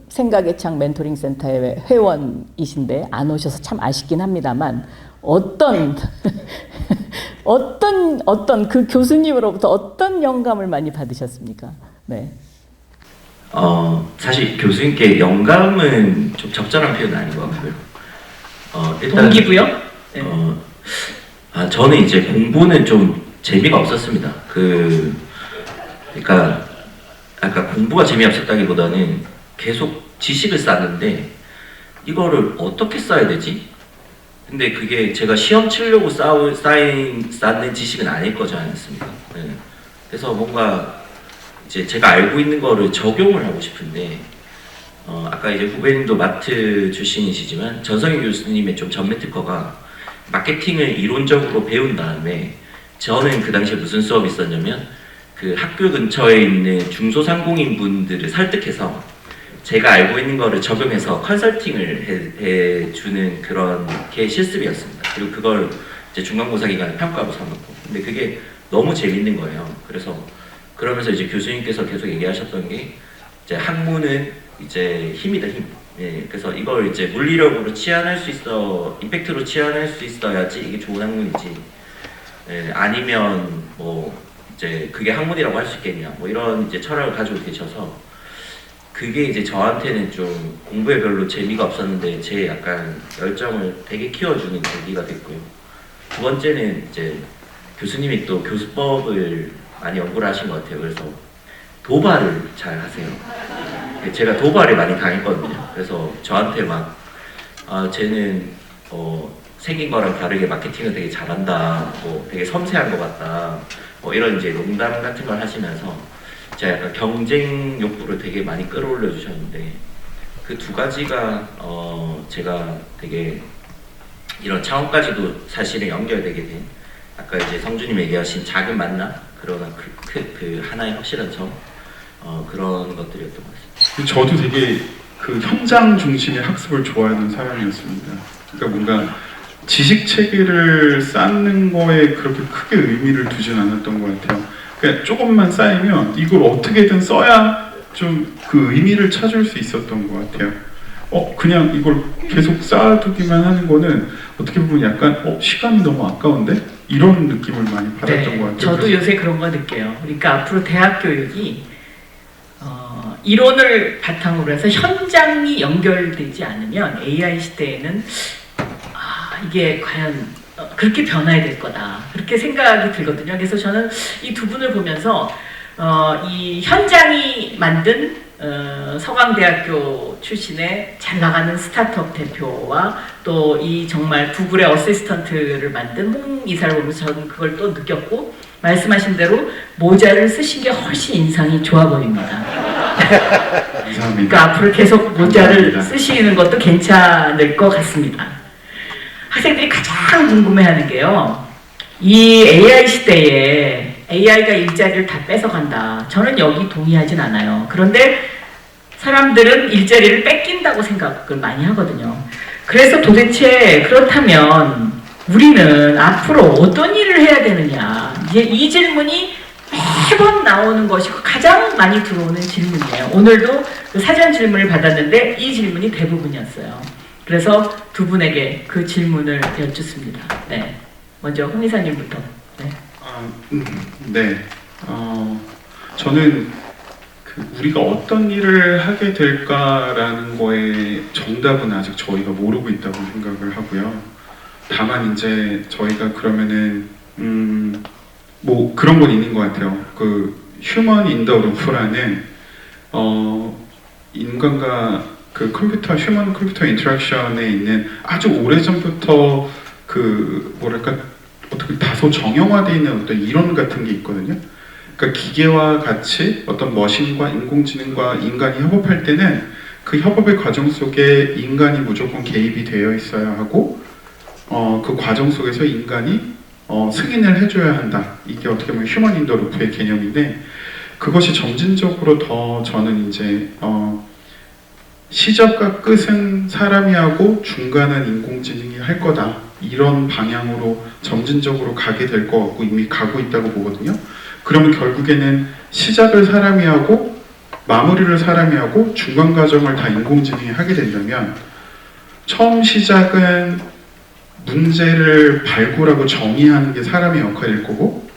생각의 창 멘토링 센터의 회원이신데 안 오셔서 참 아쉽긴 합니다만 어떤 그 교수님으로부터 어떤 영감을 많이 받으셨습니까? 네. 사실 교수님께 영감은 좀 적절한 표현은 아닌 것 같고요. 일단 동기부여? 네. 저는 이제 공부는 좀 재미가 없었습니다. 그러니까 아까 공부가 재미없었다기보다는 계속 지식을 쌓는데 이거를 어떻게 써야 되지? 근데 그게 제가 시험 치려고 쌓는 지식은 아닐 거지 않습니까? 네. 그래서 뭔가 이제 제가 알고 있는 거를 적용을 하고 싶은데 아까 이제 후배님도 마트 출신이시지만 전성희 교수님의 좀 전매 특허가 마케팅을 이론적으로 배운 다음에 저는 그 당시에 무슨 수업이 있었냐면 그 학교 근처에 있는 중소상공인 분들을 설득해서 제가 알고 있는 거를 적용해서 컨설팅을 해주는 그런 게 실습이었습니다. 그리고 그걸 이제 중간고사 기간에 평가로 삼았고 근데 그게 너무 재밌는 거예요. 그래서 그러면서 이제 교수님께서 계속 얘기하셨던 게 이제 학문은 이제 힘이다 힘. 예, 그래서 이걸 이제 물리력으로 치환할 수 있어, 임팩트로 치환할 수 있어야지 이게 좋은 학문이지. 예, 아니면 뭐 이제 그게 학문이라고 할 수 있겠냐. 뭐 이런 이제 철학을 가지고 계셔서 그게 이제 저한테는 좀 공부에 별로 재미가 없었는데 제 약간 열정을 되게 키워주는 계기가 됐고요. 두 번째는 이제 교수님이 또 교수법을 많이 연구를 하신 것 같아요. 그래서 도발을 잘 하세요. 제가 도발을 많이 당했거든요. 그래서 저한테 막 쟤는 생긴 거랑 다르게 마케팅을 되게 잘한다, 뭐 되게 섬세한 것 같다, 뭐 이런 이제 농담 같은 걸 하시면서 제가 약간 경쟁 욕구를 되게 많이 끌어올려 주셨는데 그 두 가지가 제가 되게 이런 차원까지도 사실은 연결되게 된 아까 이제 성주님 얘기하신 작은 만남 그러나 그 하나의 확실한 점 그런 것들이었던 것 같습니다. 저도 되게 그 현장 중심의 학습을 좋아하는 사람이었습니다. 그러니까 뭔가 지식 체계를 쌓는 거에 그렇게 크게 의미를 두진 않았던 것 같아요. 그러니까 조금만 쌓이면 이걸 어떻게든 써야 좀 그 의미를 찾을 수 있었던 것 같아요. 그냥 이걸 계속 쌓아두기만 하는 거는 어떻게 보면 약간 시간이 너무 아까운데? 이런 느낌을 많이 받았던 것 같아요. 저도 요새 그런 거 느껴요. 그러니까 앞으로 대학 교육이 이론을 바탕으로 해서 현장이 연결되지 않으면 AI 시대에는 이게 과연 그렇게 변화해야 될 거다. 그렇게 생각이 들거든요. 그래서 저는 이 두 분을 보면서 이 현장이 만든 서강대학교 출신의 잘 나가는 스타트업 대표와 또 이 정말 구글의 어시스턴트를 만든 홍 이사를 보면서 저는 그걸 또 느꼈고 말씀하신 대로 모자를 쓰신 게 훨씬 인상이 좋아 보입니다. 감사합니다. 그러니까 앞으로 계속 모자를 감사합니다. 쓰시는 것도 괜찮을 것 같습니다. 학생들이 가장 궁금해하는 게요. 이 AI 시대에 AI가 일자리를 다 뺏어간다. 저는 여기 동의하진 않아요. 그런데 사람들은 일자리를 뺏긴다고 생각을 많이 하거든요. 그래서 도대체 그렇다면 우리는 앞으로 어떤 일을 해야 되느냐. 이제 이 질문이 매번 나오는 것이 가장 많이 들어오는 질문이에요. 오늘도 그 사전 질문을 받았는데 이 질문이 대부분이었어요. 그래서 두 분에게 그 질문을 여쭙습니다. 네, 먼저 홍 이사님부터. 네. 네. 저는 우리가 어떤 일을 하게 될까라는 거에 정답은 아직 저희가 모르고 있다고 생각을 하고요. 다만 이제 저희가 그러면은 뭐 그런 건 있는 것 같아요. 그 휴먼 인 더 루프라는 인간과 그 휴먼 컴퓨터 인터랙션에 있는 아주 오래전부터 그 뭐랄까 어떻게 다소 정형화되어 있는 어떤 이론 같은 게 있거든요. 그러니까 기계와 같이 어떤 머신과 인공지능과 인간이 협업할 때는 그 협업의 과정 속에 인간이 무조건 개입이 되어 있어야 하고 그 과정 속에서 인간이 승인을 해줘야 한다. 이게 어떻게 보면 휴먼 인 더 루프의 개념인데 그것이 점진적으로 더 저는 이제 시작과 끝은 사람이 하고 중간은 인공지능이 할 거다. 이런 방향으로 점진적으로 가게 될 것 같고 이미 가고 있다고 보거든요. 그러면 결국에는 시작을 사람이 하고 마무리를 사람이 하고 중간 과정을 다 인공지능이 하게 된다면 처음 시작은 문제를 발굴하고 정의하는 게 사람의 역할일 거고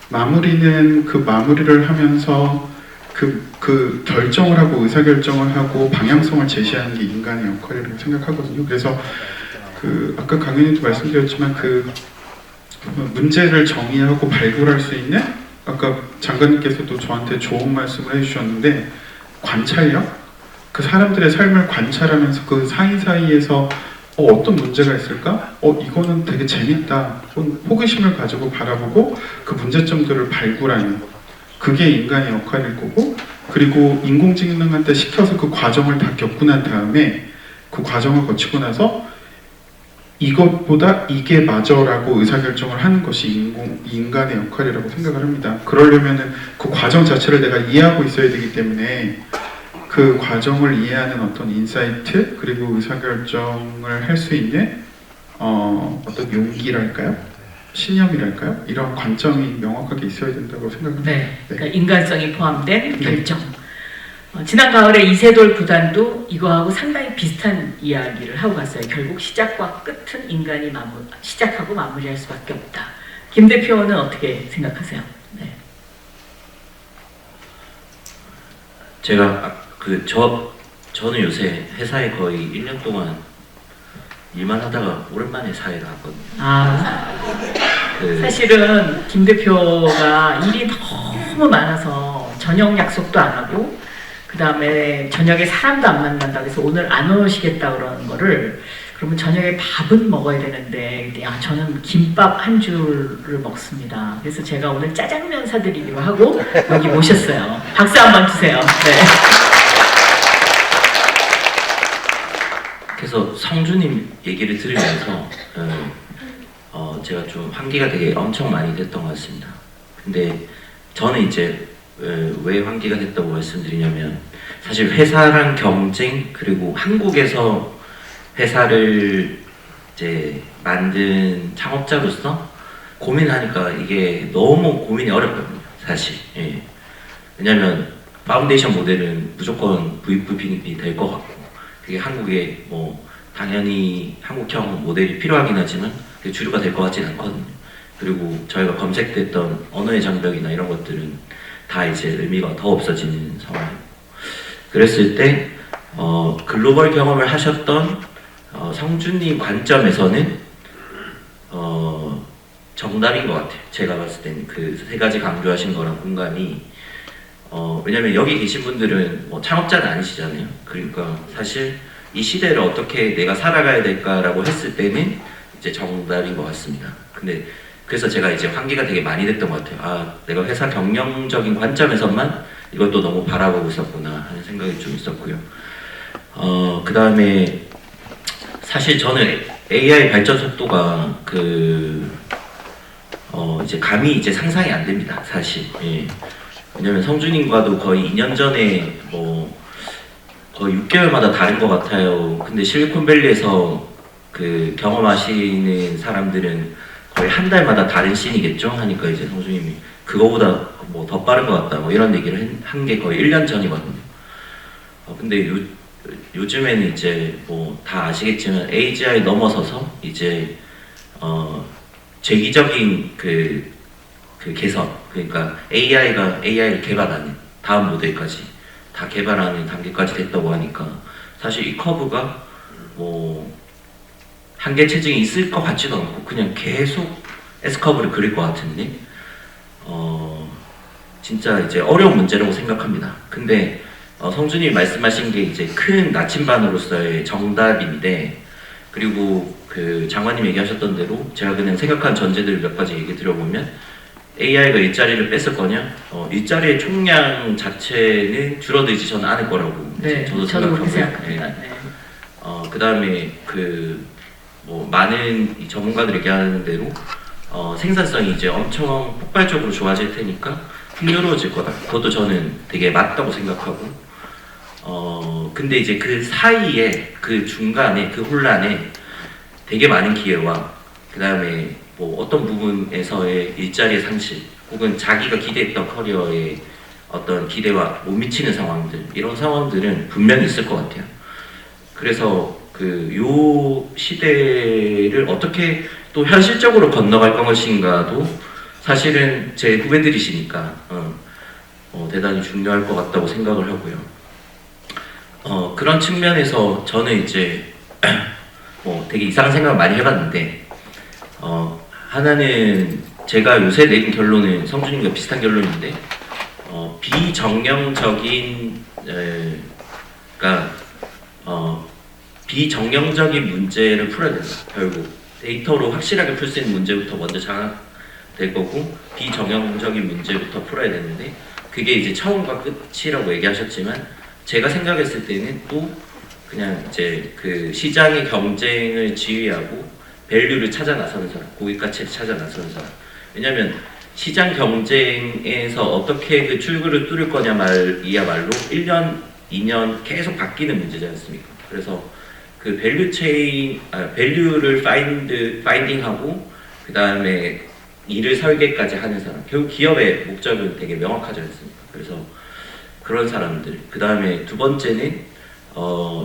마무리는 그 마무리를 하면서 그 결정을 하고 의사결정을 하고 방향성을 제시하는 게 인간의 역할이라고 생각하거든요. 그래서 아까 강연님도 말씀드렸지만 문제를 정의하고 발굴할 수 있는 아까 장관님께서도 저한테 좋은 말씀을 해주셨는데 관찰력? 그 사람들의 삶을 관찰하면서 그 사이사이에서 어떤 문제가 있을까? 이거는 되게 재밌다. 호기심을 가지고 바라보고 그 문제점들을 발굴하는 그게 인간의 역할일 거고 그리고 인공지능한테 시켜서 그 과정을 다 겪고 난 다음에 그 과정을 거치고 나서 이것보다 이게 맞아라고 의사결정을 하는 것이 인간의 역할이라고 생각을 합니다. 그러려면은 그 과정 자체를 내가 이해하고 있어야 되기 때문에 그 과정을 이해하는 어떤 인사이트 그리고 의사결정을 할 수 있는 어떤 용기랄까요? 신념이랄까요? 이런 관점이 명확하게 있어야 된다고 생각합니다. 네, 그러니까 인간성이 포함된 결정. 지난 가을에 이세돌 구단도 이거하고 상당히 비슷한 이야기를 하고 갔어요. 결국 시작과 끝은 인간이 시작하고 마무리할 수밖에 없다. 김 대표는 어떻게 생각하세요? 네. 제가 저는 요새 회사에 거의 1년 동안 일만 하다가 오랜만에 사회를 왔거든요. 사실은 김 대표가 일이 너무 많아서 저녁 약속도 안 하고 그 다음에 저녁에 사람도 안 만난다 그래서 오늘 안 오시겠다 그러는 거를 그러면 저녁에 밥은 먹어야 되는데 저는 김밥 한 줄을 먹습니다. 그래서 제가 오늘 짜장면 사드리기로 하고 여기 모셨어요. 박수 한번 주세요. 네. 그래서 성주님 얘기를 들으면서 제가 좀 환기가 되게 엄청 많이 됐던 것 같습니다. 근데 저는 이제 왜 환기가 됐다고 말씀드리냐면 사실 회사랑 경쟁 그리고 한국에서 회사를 이제 만든 창업자로서 고민하니까 이게 너무 고민이 어렵거든요. 사실. 예. 왜냐면 파운데이션 모델은 무조건 VVP이 될 것 같고 그게 한국에 뭐 당연히 한국형 모델이 필요하긴 하지만 그게 주류가 될 것 같진 않거든요. 그리고 저희가 검색됐던 언어의 장벽이나 이런 것들은 다 이제 의미가 더 없어지는 상황이고 그랬을 때 글로벌 경험을 하셨던 성주님 관점에서는 정답인 것 같아요. 제가 봤을 때는 그 세 가지 강조하신 거랑 공감이 왜냐면 여기 계신 분들은 뭐 창업자는 아니시잖아요. 그러니까 사실 이 시대를 어떻게 내가 살아가야 될까라고 했을 때는 이제 정답인 것 같습니다. 근데 그래서 제가 이제 환기가 되게 많이 됐던 것 같아요. 내가 회사 경영적인 관점에서만 이것도 너무 바라보고 있었구나 하는 생각이 좀 있었고요. 그 다음에 사실 저는 AI 발전 속도가 이제 감히 이제 상상이 안 됩니다. 사실. 예. 왜냐면 성주님과도 거의 2년 전에 거의 6개월마다 다른 것 같아요. 근데 실리콘밸리에서 경험하시는 사람들은 거의 한 달마다 다른 씬이겠죠? 하니까 이제 성주님이 그거보다 더 빠른 것 같다 이런 얘기를 한 게 거의 1년 전이거든요. 근데 요즘에는 이제 다 아시겠지만 AGI 넘어서서 이제 재기적인 그 개선 그러니까 AI가 AI를 개발하는 다음 모델까지 다 개발하는 단계까지 됐다고 하니까 사실 이 커브가 한계 체증이 있을 것 같지도 않고 그냥 계속 S커브를 그릴 것 같은데 진짜 이제 어려운 문제라고 생각합니다. 근데 성준이 말씀하신 게 이제 큰 나침반으로서의 정답인데 그리고 장관님 얘기하셨던 대로 제가 그냥 생각한 전제들을 몇 가지 얘기 드려보면 AI가 일자리를 뺐을 거냐? 일자리의 총량 자체는 줄어들지 저는 않을 거라고 네, 저도 그렇게 생각하고요. 생각합니다. 네. 그 다음에 많은 이 전문가들이 얘기하는 대로 생산성이 이제 엄청 폭발적으로 좋아질 테니까 풍요로워질 거다. 그것도 저는 되게 맞다고 생각하고 근데 이제 그 사이에 그 중간에 그 혼란에 되게 많은 기회와 그 다음에 뭐 어떤 부분에서의 일자리의 상실 혹은 자기가 기대했던 커리어에 어떤 기대와 못 미치는 상황들 이런 상황들은 분명히 있을 것 같아요. 그래서 그 요 시대를 어떻게 또 현실적으로 건너갈 것인가도 사실은 제 후배들이시니까 대단히 중요할 것 같다고 생각을 하고요. 그런 측면에서 저는 이제 뭐 되게 이상한 생각을 많이 해봤는데 하나는 제가 요새 내린 결론은 성준님과 비슷한 결론인데 비정형적인 그러니까 비정형적인 문제를 풀어야 된다. 결국 데이터로 확실하게 풀 수 있는 문제부터 먼저 장악될 거고 비정형적인 문제부터 풀어야 되는데 그게 이제 처음과 끝이라고 얘기하셨지만 제가 생각했을 때는 또 그냥 이제 그 시장의 경쟁을 지휘하고 밸류를 찾아 나서는 사람, 고객 가치를 찾아 나서는 사람. 왜냐하면 시장 경쟁에서 어떻게 그 출구를 뚫을 거냐 말이야말로 1년, 2년 계속 바뀌는 문제지 않습니까? 그래서 그 밸류 체인, 밸류를 파인딩하고 그 다음에 일을 설계까지 하는 사람. 결국 기업의 목적은 되게 명확하지 않습니까? 그래서 그런 사람들. 그 다음에 두 번째는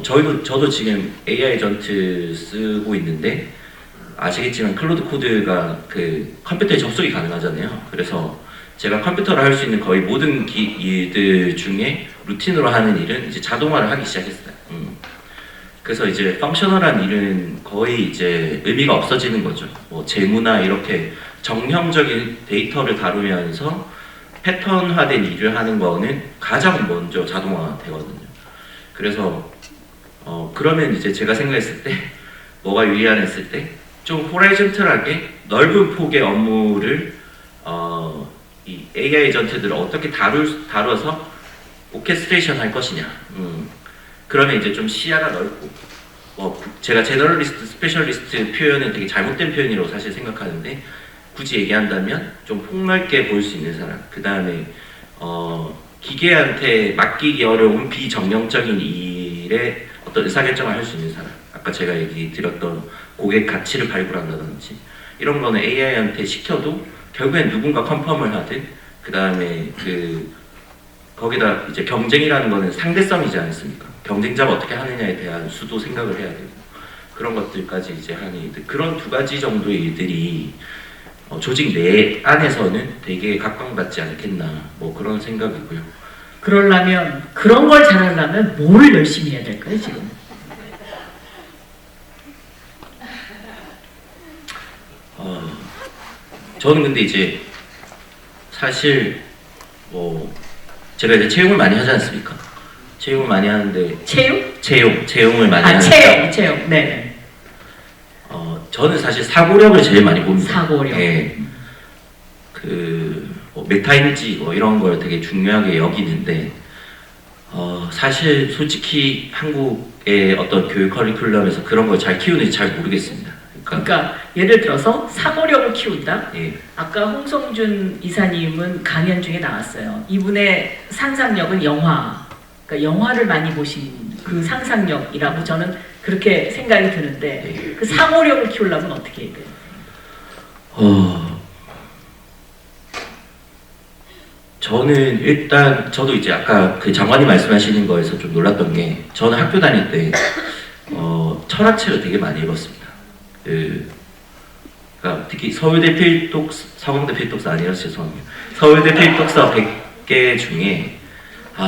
저도 지금 AI 에이전트 쓰고 있는데 아시겠지만 클로드 코드가 그 컴퓨터에 접속이 가능하잖아요. 그래서 제가 컴퓨터로 할 수 있는 거의 모든 일들 중에 루틴으로 하는 일은 이제 자동화를 하기 시작했어요. 그래서 이제 펑셔널한 일은 거의 이제 의미가 없어지는 거죠. 뭐 재무나 이렇게 정형적인 데이터를 다루면서 패턴화된 일을 하는 거는 가장 먼저 자동화 되거든요. 그래서 그러면 이제 제가 생각했을 때 뭐가 유리하냐 했을 때 좀 호라이즌틀하게 넓은 폭의 업무를 이 AI 에이전트들을 어떻게 다뤄서 오케스트레이션 할 것이냐. 그러면 이제 좀 시야가 넓고 제가 제너럴리스트, 스페셜리스트 표현은 되게 잘못된 표현이라고 사실 생각하는데 굳이 얘기한다면 좀 폭넓게 볼 수 있는 사람. 그 다음에 기계한테 맡기기 어려운 비정형적인 일에 어떤 의사결정을 할 수 있는 사람. 아까 제가 얘기 드렸던 고객 가치를 발굴한다든지 이런 거는 AI한테 시켜도 결국엔 누군가 컨펌을 하든 그 다음에 거기다 이제 경쟁이라는 거는 상대성이지 않습니까? 경쟁자가 어떻게 하느냐에 대한 수도 생각을 해야 되고 그런 것들까지 이제 하는 일들. 그런 두 가지 정도의 일들이 조직 내 안에서는 되게 각광받지 않겠나 뭐 그런 생각이고요. 그러려면 그런 걸 잘하려면 뭘 열심히 해야 될까요 지금? 저는 근데 이제 사실 뭐 제가 이제 채용을 많이 하지 않습니까? 채용을 많이 하는데 채용을 많이 하는데 채용 네. 저는 사실 사고력을 제일 많이 봅니다. 사고력. 예. 뭐 메타인지 뭐 이런 걸 되게 중요하게 여기는데 사실 솔직히 한국의 어떤 교육 커리큘럼에서 그런 걸 잘 키우는지 잘 모르겠습니다. 그러니까 예를 들어서 사고력을 키운다. 예. 아까 홍성준 이사님은 강연 중에 나왔어요. 이분의 상상력은 영화, 그러니까 영화를 많이 보신 그 상상력이라고 저는 그렇게 생각이 드는데 그 사고력을 키우려면 어떻게 해야 돼요? 저는 일단 저도 이제 아까 그 장관이 말씀하시는 거에서 좀 놀랐던 게 저는 학교 다닐 때 철학책을 되게 많이 읽었습니다. 그러니까 특히 서울대 필독서, 서강대 필독서 아니라서 죄송합니다. 서울대 필독서 100개 중에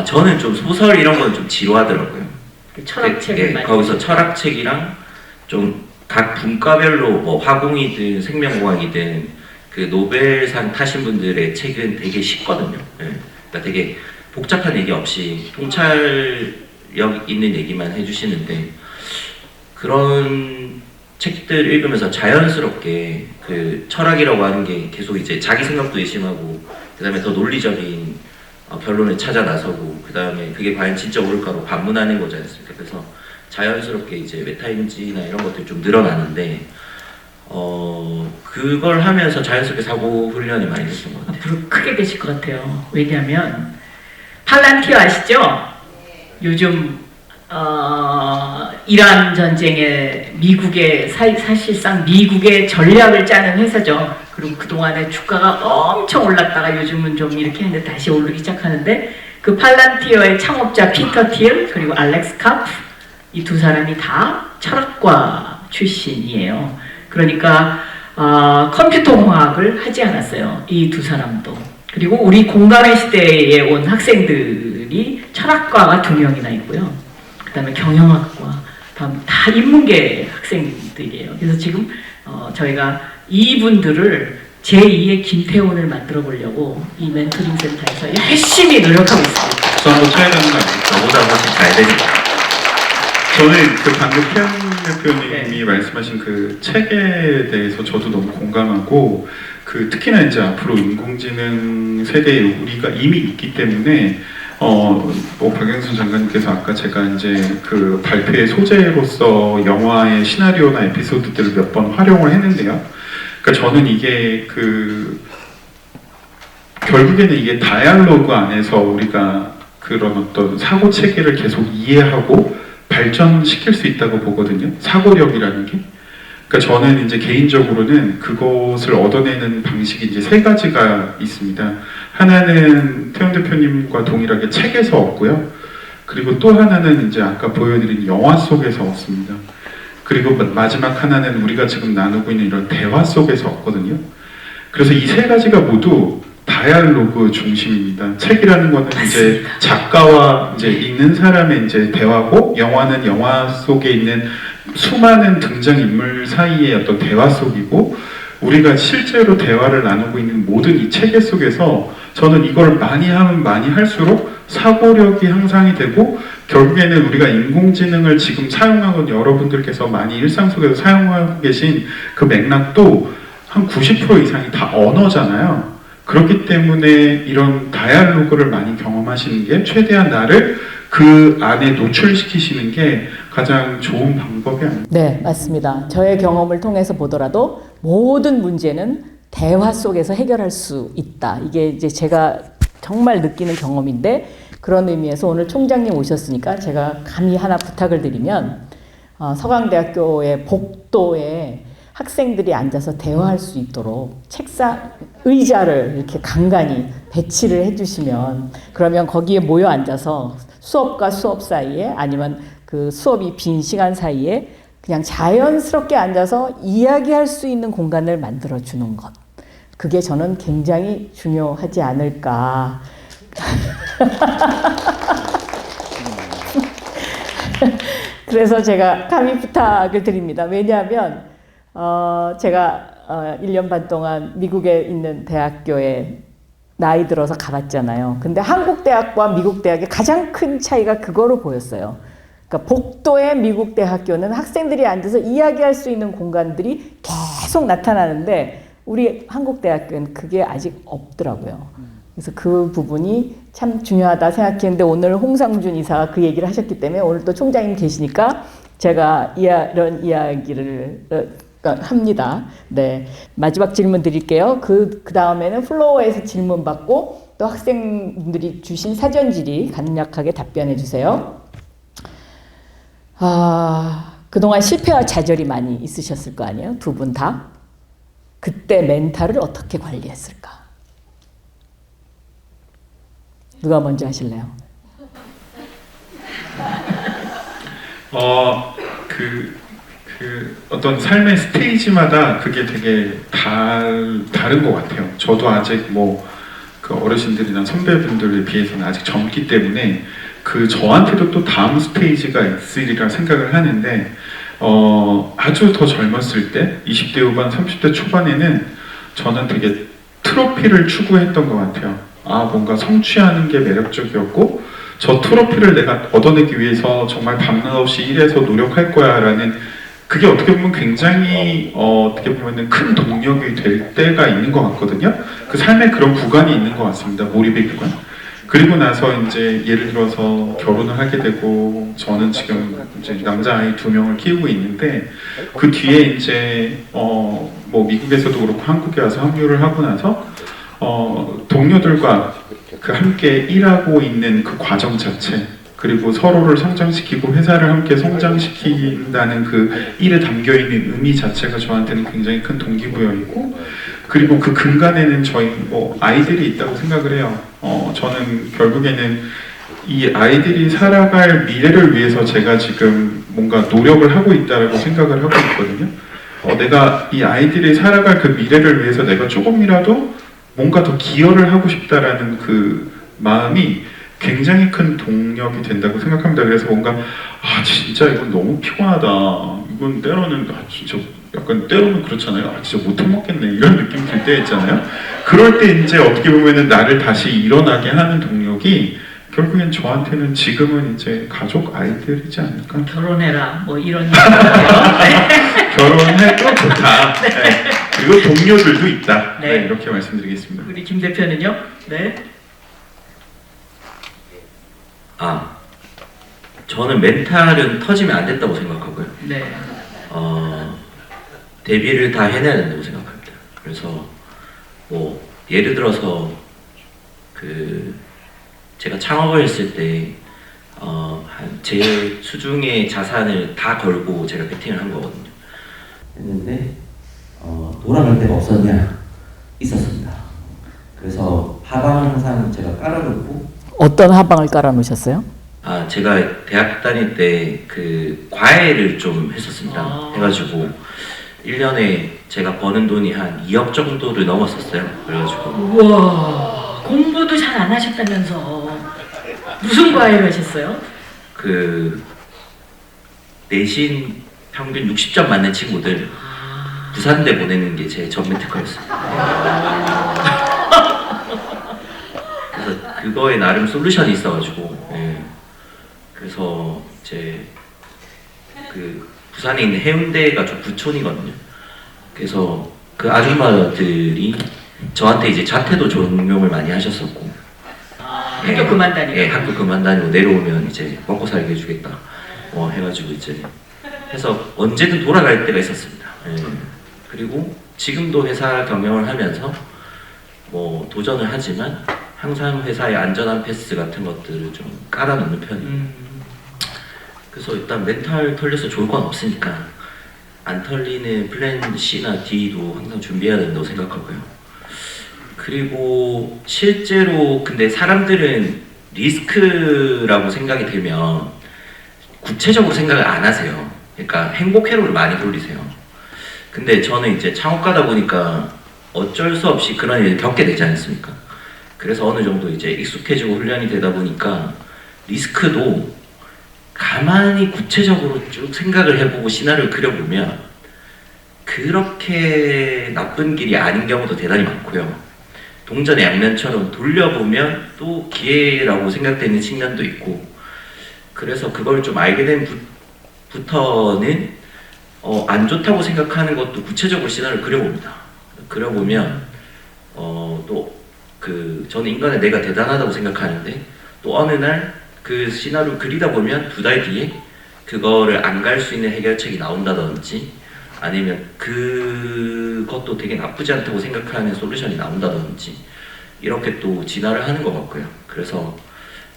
저는 좀 소설 이런 건 좀 지루하더라고요. 철학책을 많이 거기서 철학책이랑 좀 각 분과별로 뭐 화공이든 생명공학이든 그 노벨상 타신 분들의 책은 되게 쉽거든요. 그러니까 되게 복잡한 얘기 없이 통찰력 있는 얘기만 해주시는데 그런 책들 읽으면서 자연스럽게 그 철학이라고 하는 게 계속 이제 자기 생각도 의심하고 그 다음에 더 논리적인 결론을 찾아 나서고 그 다음에 그게 과연 진짜 옳을까로 반문하는 거지 않습니까? 그래서 자연스럽게 이제 메타인지나 이런 것들이 좀 늘어나는데 그걸 하면서 자연스럽게 사고 훈련이 많이 됐던 것 같아요. 앞으로 크게 되실 것 같아요. 왜냐하면 팔란티어 아시죠? 요즘 이란 전쟁에 미국의 사실상 미국의 전략을 짜는 회사죠. 그리고 그동안에 주가가 엄청 올랐다가 요즘은 좀 이렇게 했는데 다시 오르기 시작하는데 그 팔란티어의 창업자 피터 틸 그리고 알렉스 카프 이 두 사람이 다 철학과 출신이에요. 그러니까 컴퓨터공학을 하지 않았어요. 이 두 사람도. 그리고 우리 공감의 시대에 온 학생들이 철학과가 2명이나 있고요. 그 다음에 경영학과, 다음 다 인문계 학생들이에요. 그래서 지금 저희가 이분들을 제2의 김태훈을 만들어 보려고 이 멘토링 센터에서 열심히 노력하고 있습니다. 저 한번 쳐야 되는 거 아닙니까? 저보다 훨씬 잘 되니까. 저는 그 방금 태영 대표님이 말씀하신 그 책에 대해서 저도 너무 공감하고 특히나 이제 앞으로 인공지능 세대에 우리가 이미 있기 때문에 박영순 장관님께서 아까 제가 이제 그 발표의 소재로서 영화의 시나리오나 에피소드들을 몇 번 활용을 했는데요. 그러니까 저는 이게 결국에는 이게 다이얼로그 안에서 우리가 그런 어떤 사고 체계를 계속 이해하고 발전시킬 수 있다고 보거든요. 사고력이라는 게. 그러니까 저는 이제 개인적으로는 그것을 얻어내는 방식이 이제 3가지가 있습니다. 하나는 태영 대표님과 동일하게 책에서 얻고요. 그리고 또 하나는 이제 아까 보여드린 영화 속에서 얻습니다. 그리고 마지막 하나는 우리가 지금 나누고 있는 이런 대화 속에서 얻거든요. 그래서 이 3가지가 모두 다이얼로그 중심입니다. 책이라는 거는 이제 작가와 이제 읽는 사람의 이제 대화고, 영화는 영화 속에 있는 수많은 등장인물 사이의 어떤 대화 속이고, 우리가 실제로 대화를 나누고 있는 모든 이 체계 속에서 저는 이걸 많이 하면 많이 할수록 사고력이 향상이 되고, 결국에는 우리가 인공지능을 지금 사용하고 여러분들께서 많이 일상 속에서 사용하고 계신 그 맥락도 한 90% 이상이 다 언어잖아요. 그렇기 때문에 이런 다이얼로그를 많이 경험하시는 게 최대한 나를 그 안에 노출시키시는 게 가장 좋은 방법이 아닐까. 네, 맞습니다. 저의 경험을 통해서 보더라도 모든 문제는 대화 속에서 해결할 수 있다. 이게 이제 제가 정말 느끼는 경험인데, 그런 의미에서 오늘 총장님 오셨으니까 제가 감히 하나 부탁을 드리면, 서강대학교의 복도에 학생들이 앉아서 대화할 수 있도록 책상, 의자를 이렇게 간간히 배치를 해주시면, 그러면 거기에 모여 앉아서 수업과 수업 사이에, 아니면 그 수업이 빈 시간 사이에 그냥 자연스럽게 앉아서 이야기할 수 있는 공간을 만들어주는 것. 그게 저는 굉장히 중요하지 않을까. 그래서 제가 감히 부탁을 드립니다. 왜냐하면 제가 1년 반 동안 미국에 있는 대학교에 나이 들어서 가봤잖아요. 근데 한국 대학과 미국 대학의 가장 큰 차이가 그거로 보였어요. 그러니까 복도의 미국 대학교는 학생들이 앉아서 이야기할 수 있는 공간들이 계속 나타나는데, 우리 한국 대학교는 그게 아직 없더라고요. 그래서 그 부분이 참 중요하다 생각했는데, 오늘 홍상준 이사가 그 얘기를 하셨기 때문에 오늘 또 총장님 계시니까 제가 이런 이야기를 합니다. 네, 마지막 질문 드릴게요. 그 다음에는 플로어에서 질문 받고 또 학생분들이 주신 사전 질의 간략하게 답변해 주세요. 그동안 실패와 좌절이 많이 있으셨을 거 아니에요? 두 분 다. 그때 멘탈을 어떻게 관리했을까? 누가 먼저 하실래요? 어떤 삶의 스테이지마다 그게 되게 다른 것 같아요. 저도 아직 그 어르신들이나 선배분들에 비해서는 아직 젊기 때문에 저한테도 또 다음 스테이지가 있으리라 생각을 하는데, 아주 더 젊었을 때 20대 후반 30대 초반에는 저는 되게 트로피를 추구했던 것 같아요. 뭔가 성취하는 게 매력적이었고, 저 트로피를 내가 얻어내기 위해서 정말 밤낮 없이 일해서 노력할 거야 라는, 그게 어떻게 보면 굉장히 어떻게 보면 큰 동력이 될 때가 있는 것 같거든요. 그 삶에 그런 구간이 있는 것 같습니다. 몰입의 구간. 그리고 나서 이제 예를 들어서 결혼을 하게 되고, 저는 지금 이제 남자아이 2명을 키우고 있는데, 그 뒤에 이제 미국에서도 그렇고 한국에 와서 합류를 하고 나서 동료들과 함께 일하고 있는 그 과정 자체, 그리고 서로를 성장시키고 회사를 함께 성장시킨다는 그 일에 담겨있는 의미 자체가 저한테는 굉장히 큰 동기부여이고, 그리고 그 근간에는 저희 뭐 아이들이 있다고 생각을 해요. 저는 결국에는 이 아이들이 살아갈 미래를 위해서 제가 지금 뭔가 노력을 하고 있다라고 생각을 하고 있거든요. 내가 이 아이들이 살아갈 그 미래를 위해서 내가 조금이라도 뭔가 더 기여를 하고 싶다라는 그 마음이 굉장히 큰 동력이 된다고 생각합니다. 그래서 뭔가 진짜 이건 너무 피곤하다. 이건 때로는 진짜 약간 때로는 그렇잖아요. 진짜 못 해먹겠네 이런 느낌 들 때 있잖아요. 그럴 때 이제 어떻게 보면은 나를 다시 일어나게 하는 동력이 결국엔 저한테는 지금은 이제 가족 아이들이지 않을까. 결혼해라 뭐 이런 얘기예요. 네. 결혼해도 좋다. 네. 그리고 동료들도 있다. 네. 네, 이렇게 말씀드리겠습니다. 우리 김 대표는요? 네. 저는 멘탈은 터지면 안 됐다고 생각하고요. 네. 대비를 다 해내야 된다고 생각합니다. 그래서 뭐 예를 들어서 제가 창업을 했을 때 제 수중의 자산을 다 걸고 제가 베팅을 한 거거든요. 했는데 돌아갈 데가 없었냐? 있었습니다. 그래서 하방을 항상 제가 깔아놓고. 어떤 하방을 깔아놓으셨어요? 제가 대학 다닐 때 그 과외를 좀 했었습니다. 해가지고 1년에 제가 버는 돈이 한 2억 정도를 넘었었어요. 그래가지고 우와, 공부도 잘 안 하셨다면서 무슨 과외를 하셨어요? 내신 평균 60점 맞는 친구들 부산대 보내는 게 제 전매 특허였습니다. 그래서 그거에 나름 솔루션이 있어가지고, 그래서 이제 부산에 있는 해운대가 좀 부촌이거든요. 그래서 그 아줌마들이 저한테 이제 자퇴도 종용을 많이 하셨었고, 학교 그만 다니고. 학교 그만 다니고 내려오면 이제 먹고 살게 해주겠다. 해가지고 이제 해서 언제든 돌아갈 때가 있었습니다. 그리고 지금도 회사 경영을 하면서 뭐 도전을 하지만 항상 회사의 안전한 패스 같은 것들을 좀 깔아놓는 편이에요. 그래서 일단 멘탈 털려서 좋을 건 없으니까 안 털리는 플랜 C나 D도 항상 준비해야 된다고 생각하고요. 그리고 실제로 근데 사람들은 리스크라고 생각이 되면 구체적으로 생각을 안 하세요. 그러니까 행복 회로를 많이 돌리세요. 근데 저는 이제 창업가다 보니까 어쩔 수 없이 그런 일을 겪게 되지 않습니까? 그래서 어느 정도 이제 익숙해지고 훈련이 되다 보니까 리스크도 가만히 구체적으로 쭉 생각을 해보고 시나리오를 그려보면 그렇게 나쁜 길이 아닌 경우도 대단히 많고요. 동전의 양면처럼 돌려보면 또 기회라고 생각되는 측면도 있고, 그래서 그걸 좀 알게 된부터는 안 좋다고 생각하는 것도 구체적으로 시나리오를 그려봅니다. 그려보면 저는 인간의 내가 대단하다고 생각하는데 또 어느 날 그 시나리오 그리다 보면 2달 뒤에 그거를 안 갈 수 있는 해결책이 나온다든지 아니면 그것도 되게 나쁘지 않다고 생각하는 솔루션이 나온다든지 이렇게 또 진화를 하는 것 같고요. 그래서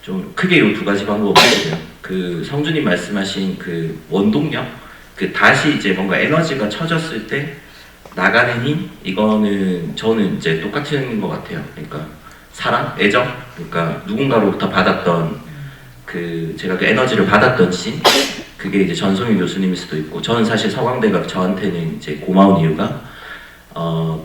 좀 크게 이 2가지 방법이 있고요. 성준님 말씀하신 원동력, 다시 이제 뭔가 에너지가 쳐졌을 때 나가는 힘, 이거는 저는 이제 똑같은 것 같아요. 그러니까 사랑, 애정, 그러니까 누군가로부터 받았던 제가 그 에너지를 받았던 씬, 그게 이제 전송희 교수님일 수도 있고, 저는 사실 서강대가 저한테는 이제 고마운 이유가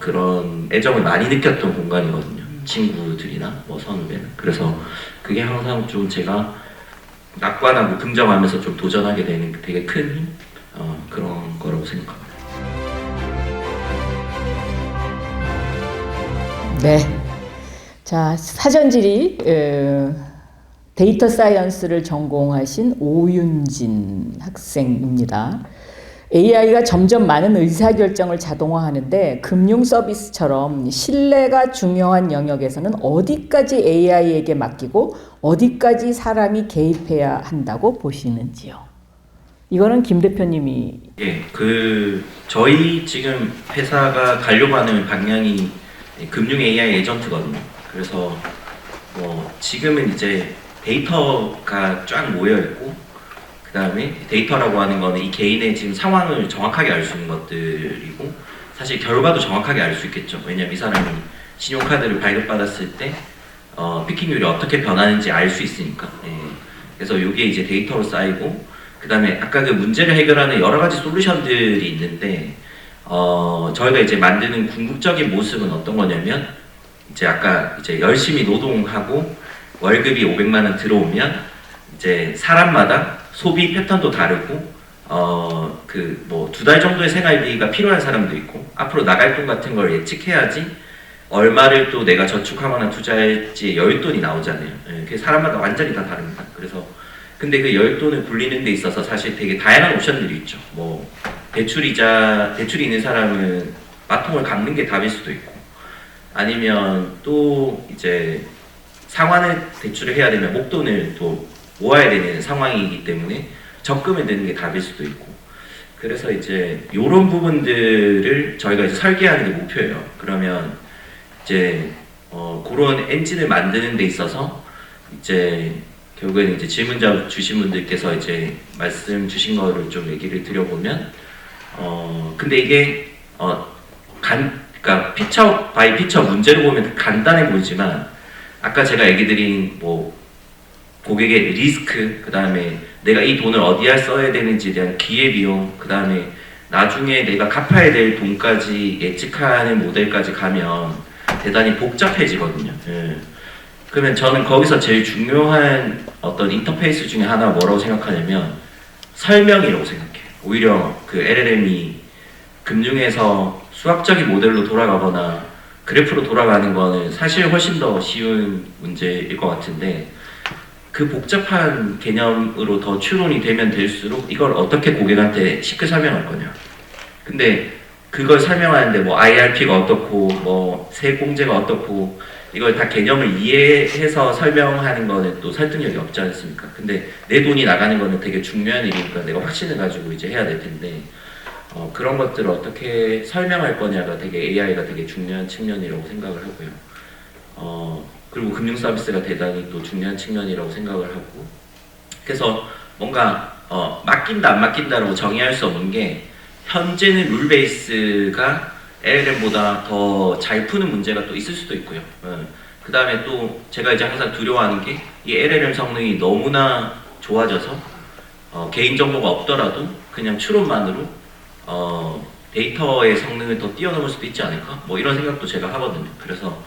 그런 애정을 많이 느꼈던 공간이거든요. 친구들이나 뭐 선후배는. 그래서 그게 항상 좀 제가 낙관하고 긍정하면서 좀 도전하게 되는 되게 큰 힘, 그런 거라고 생각합니다. 네. 자, 사전지리 데이터 사이언스를 전공하신 오윤진 학생입니다. AI가 점점 많은 의사결정을 자동화하는데 금융 서비스처럼 신뢰가 중요한 영역에서는 어디까지 AI에게 맡기고 어디까지 사람이 개입해야 한다고 보시는지요? 이거는 김 대표님이. 저희 지금 회사가 가려고 하는 방향이 금융 AI 에이전트거든요. 그래서 지금은 이제 데이터가 쫙 모여 있고, 그 다음에 데이터라고 하는 거는 이 개인의 지금 상황을 정확하게 알 수 있는 것들이고, 사실 결과도 정확하게 알 수 있겠죠. 왜냐면 이 사람이 신용카드를 발급받았을 때 피킹률이 어떻게 변하는지 알 수 있으니까. 예. 그래서 이게 이제 데이터로 쌓이고, 그 다음에 아까 그 문제를 해결하는 여러 가지 솔루션들이 있는데, 저희가 이제 만드는 궁극적인 모습은 어떤 거냐면, 이제 아까 이제 열심히 노동하고 월급이 500만 원 들어오면 이제 사람마다 소비 패턴도 다르고, 그 뭐 2달 정도의 생활비가 필요한 사람도 있고, 앞으로 나갈 돈 같은 걸 예측해야지 얼마를 또 내가 저축하거나 투자할지 여윳돈이 나오잖아요. 예, 그게 사람마다 완전히 다 다릅니다. 그래서 근데 그 여윳돈을 굴리는 데 있어서 사실 되게 다양한 옵션들이 있죠. 뭐 대출이 있는 사람은 마통을 갚는 게 답일 수도 있고, 아니면 또 이제 상환을 대출을 해야 되면 목돈을 또 모아야 되는 상황이기 때문에 적금을 드는 게 답일 수도 있고, 그래서 이제 이런 부분들을 저희가 이제 설계하는 게 목표예요. 그러면 이제 그런 엔진을 만드는 데 있어서 이제 결국에는 이제 질문 주신 분들께서 이제 말씀 주신 거를 좀 얘기를 드려보면, 근데 이게 그러니까 피처 바이 피처 문제로 보면 간단해 보이지만, 아까 제가 얘기 드린 뭐 고객의 리스크, 그 다음에 내가 이 돈을 어디에 써야 되는지에 대한 기회비용, 그 다음에 나중에 내가 갚아야 될 돈까지 예측하는 모델까지 가면 대단히 복잡해지거든요. 예. 그러면 저는 거기서 제일 중요한 어떤 인터페이스 중에 하나가 뭐라고 생각하냐면 설명이라고 생각해요. 오히려 그 LLM이 금융에서 수학적인 모델로 돌아가거나 그래프로 돌아가는 거는 사실 훨씬 더 쉬운 문제일 것 같은데, 그 복잡한 개념으로 더 추론이 되면 될수록 이걸 어떻게 고객한테 쉽게 설명할 거냐. 근데 그걸 설명하는데 뭐 IRP가 어떻고 뭐 세액공제가 어떻고 이걸 다 개념을 이해해서 설명하는 거는 또 설득력이 없지 않습니까? 근데 내 돈이 나가는 거는 되게 중요한 일이니까 내가 확신을 가지고 이제 해야 될 텐데, 그런 것들을 어떻게 설명할 거냐가 되게 AI가 되게 중요한 측면이라고 생각을 하고요. 그리고 금융 서비스가 대단히 또 중요한 측면이라고 생각을 하고, 그래서 뭔가 맡긴다 안 맡긴다라고 정의할 수 없는 게, 현재는 룰 베이스가 LLM보다 더 잘 푸는 문제가 또 있을 수도 있고요. 그 다음에 또 제가 이제 항상 두려워하는 게, 이 LLM 성능이 너무나 좋아져서 개인정보가 없더라도 그냥 추론만으로 데이터의 성능을 더 뛰어넘을 수도 있지 않을까? 뭐 이런 생각도 제가 하거든요. 그래서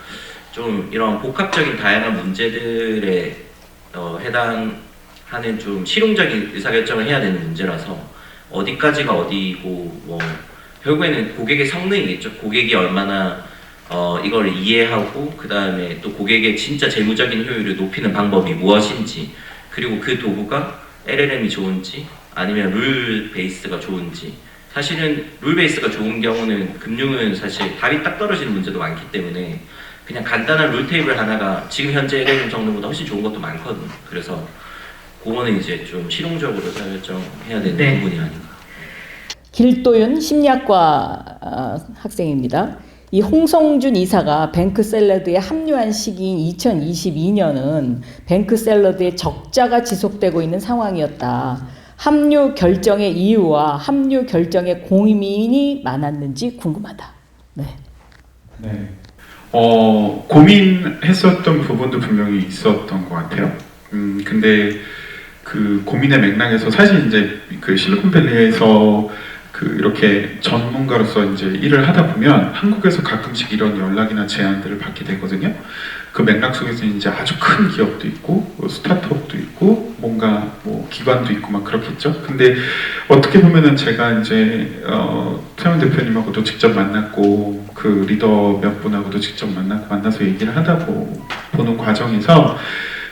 좀 이런 복합적인 다양한 문제들에 해당하는 좀 실용적인 의사결정을 해야 되는 문제라서, 어디까지가 어디고 뭐 결국에는 고객의 성능이겠죠. 고객이 얼마나 이걸 이해하고, 그 다음에 또 고객의 진짜 재무적인 효율을 높이는 방법이 무엇인지, 그리고 그 도구가 LLM이 좋은지 아니면 룰 베이스가 좋은지. 사실은 룰 베이스가 좋은 경우는 금융은 사실 답이 딱 떨어지는 문제도 많기 때문에 그냥 간단한 룰 테이블 하나가 지금 현재 LLM 성능보다 훨씬 좋은 것도 많거든요. 그래서 그거는 이제 좀 실용적으로 설정해야 되는 네. 부분이 아닌가. 길도윤 심리학과 학생입니다. 이 홍성준 이사가 뱅크샐러드에 합류한 시기인 2022년은 뱅크샐러드의 적자가 지속되고 있는 상황이었다. 합류 결정의 이유와 합류 결정의 고민이 많았는지 궁금하다. 네. 네. 고민했었던 부분도 분명히 있었던 것 같아요. 근데 그 고민의 맥락에서 사실 이제 그 실리콘밸리에서 그 이렇게 전문가로서 이제 일을 하다 보면 한국에서 가끔씩 이런 연락이나 제안들을 받게 되거든요. 그 맥락 속에서 이제 아주 큰 기업도 있고 스타트업도 있고 뭔가 뭐 기관도 있고 막 그렇겠죠. 근데 어떻게 보면은 제가 이제 태원 대표님하고도 직접 만났고 그 리더 몇 분하고도 직접 만나서 얘기를 하다 보는 과정에서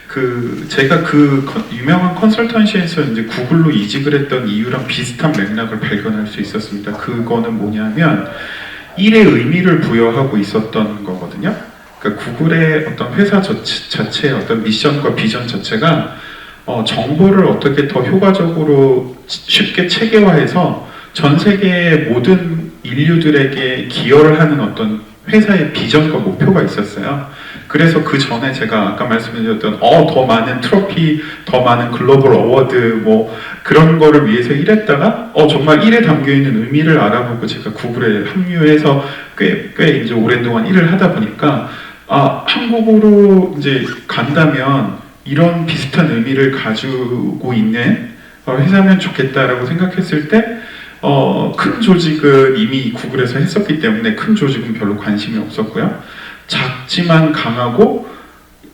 그 제가 그 유명한 컨설턴시에서 이제 구글로 이직을 했던 이유랑 비슷한 맥락을 발견할 수 있었습니다. 그거는 뭐냐면 일의 의미를 부여하고 있었던 거거든요. 그러니까 구글의 어떤 회사 자체의 어떤 미션과 비전 자체가 정보를 어떻게 더 효과적으로 쉽게 체계화해서 전 세계의 모든 인류들에게 기여를 하는 어떤 회사의 비전과 목표가 있었어요. 그래서 그 전에 제가 아까 말씀드렸던 더 많은 트로피, 더 많은 글로벌 어워드 뭐 그런 거를 위해서 일했다가 정말 일에 담겨 있는 의미를 알아보고 제가 구글에 합류해서 꽤 이제 오랜 동안 일을 하다 보니까 한국으로 이제 간다면 이런 비슷한 의미를 가지고 있는 회사면 좋겠다라고 생각했을 때 큰 조직은 이미 구글에서 했었기 때문에 큰 조직은 별로 관심이 없었고요. 작지만 강하고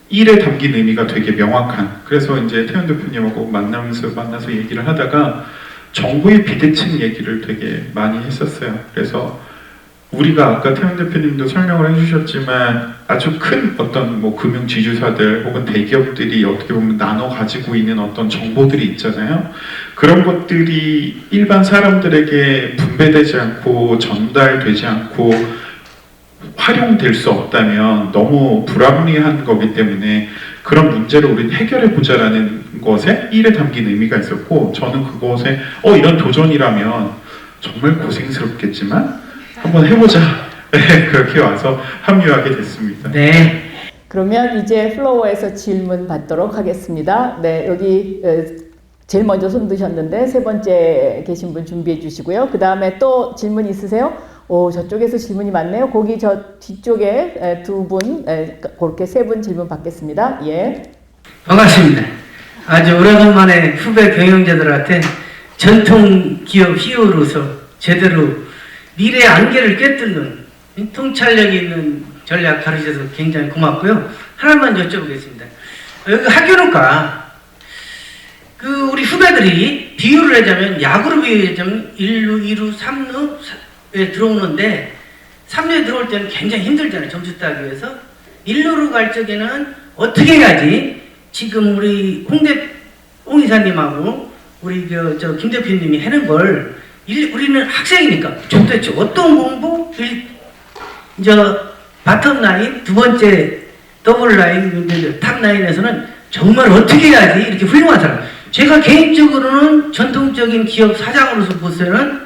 일에 담긴 의미가 되게 명확한, 그래서 이제 태연 대표님하고 만나서 얘기를 하다가 정부의 비대칭 얘기를 되게 많이 했었어요. 그래서 우리가 아까 태연 대표님도 설명을 해주셨지만 아주 큰 어떤 뭐 금융 지주사들 혹은 대기업들이 어떻게 보면 나눠 가지고 있는 어떤 정보들이 있잖아요. 그런 것들이 일반 사람들에게 분배되지 않고 전달되지 않고 활용될 수 없다면 너무 불합리한 거기 때문에 그런 문제를 우리는 해결해 보자라는 것에 일에 담긴 의미가 있었고, 저는 그것에 이런 도전이라면 정말 고생스럽겠지만 한번 해보자. 네, 그렇게 와서 합류하게 됐습니다. 네. 그러면 이제 플로어에서 질문 받도록 하겠습니다. 네, 여기 제일 먼저 손 드셨는데 세 번째 계신 분 준비해 주시고요. 그 다음에 또 질문 있으세요? 저쪽에서 질문이 많네요. 거기 저 뒤쪽에 두 분, 그렇게 세 분 질문 받겠습니다. 예. 반갑습니다. 아주 오래간만에 후배 경영자들한테 전통 기업 히어로서 제대로 미래의 안개를 꿰뚫는 통찰력 있는 전략 가르쳐서 굉장히 고맙고요. 하나만 여쭤보겠습니다. 여기 학교는가 우리 후배들이 비유를 하자면 야구로 비유하자면 1루, 2루, 3루에 들어오는데 3루에 들어올 때는 굉장히 힘들잖아요. 점수 따기 위해서. 1루로 갈 적에는 어떻게 해야지 지금 우리 홍 이사님하고 우리 김 대표님이 하는 걸 우리는 학생이니까 도대체 어떤 공부, 바텀 라인, 두 번째 더블 라인, 탑 라인에서는 정말 어떻게 해야지 이렇게 훌륭한 사람. 제가 개인적으로는 전통적인 기업 사장으로서 보세요는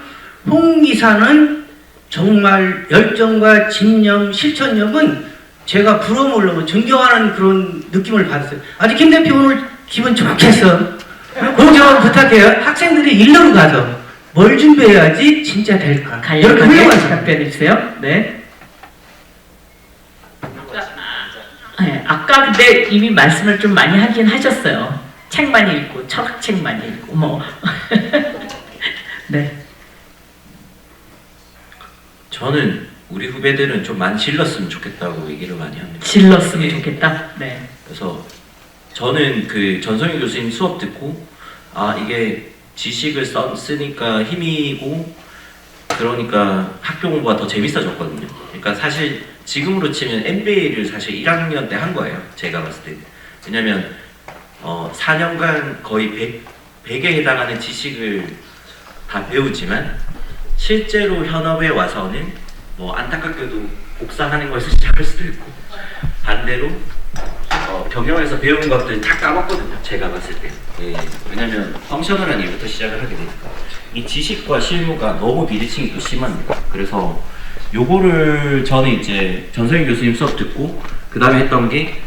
홍 이사는 정말 열정과 집념, 실천력은 제가 부러움을 존경하는 그런 느낌을 받았어요. 아주 김 대표 오늘 기분 좋겠어. 그럼 제가 부탁해요. 학생들이 일로로 가서 뭘 준비해야지 진짜 될까? 간략하게 답변해 주세요. 네. 네. 아까 근데 이미 말씀을 좀 많이 하긴 하셨어요. 책 많이 읽고 철학책 많이 읽고 뭐. 네. 저는 우리 후배들은 좀 많이 질렀으면 좋겠다고 얘기를 많이 합니다. 질렀으면 좋겠다. 네. 그래서 저는 그 전성희 교수님 수업 듣고 이게 지식을 쓰니까 힘이고 그러니까 학교 공부가 더 재밌어졌거든요. 그러니까 사실 지금으로 치면 MBA를 사실 1학년 때 한 거예요. 제가 봤을 때. 왜냐면 4년간 거의 100에 해당하는 지식을 다 배우지만 실제로 현업에 와서는 뭐 안타깝게도 복사하는 것을 시작할 수도 있고 반대로 경영에서 배운 것들 다 까먹거든요. 제가 봤을 때. 왜냐면 펑셔널한 일부터 시작을 하게 되니까 이 지식과 실무가 너무 비대칭이 또 심합니다. 그래서 요거를 저는 이제 전성희 교수님 수업 듣고 그 다음에 했던 게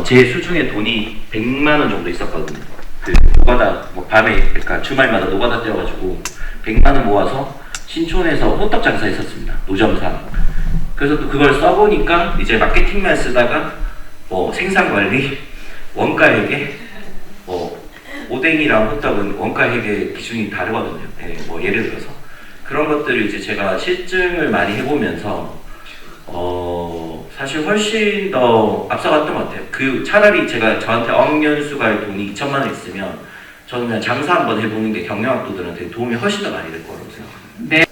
제 수중에 돈이 100만 원 정도 있었거든요. 그 노가다 밤에 그러니까 주말마다 노가다 뛰어가지고 100만 원 모아서 신촌에서 호떡 장사했었습니다. 노점상. 그래서 또 그걸 써보니까 이제 마케팅만 쓰다가 생산관리, 원가회계, 오뎅이랑 호떡은 원가회계 기준이 다르거든요. 예를 들어서 그런 것들을 이제 제가 실증을 많이 해보면서 사실 훨씬 더 앞서갔던 것 같아요. 차라리 저한테 억년수갈 돈이 2천만 원 있으면 저는 그냥 장사 한번 해보는 게 경영학도들한테 도움이 훨씬 더 많이 될 거라고 생각합니다.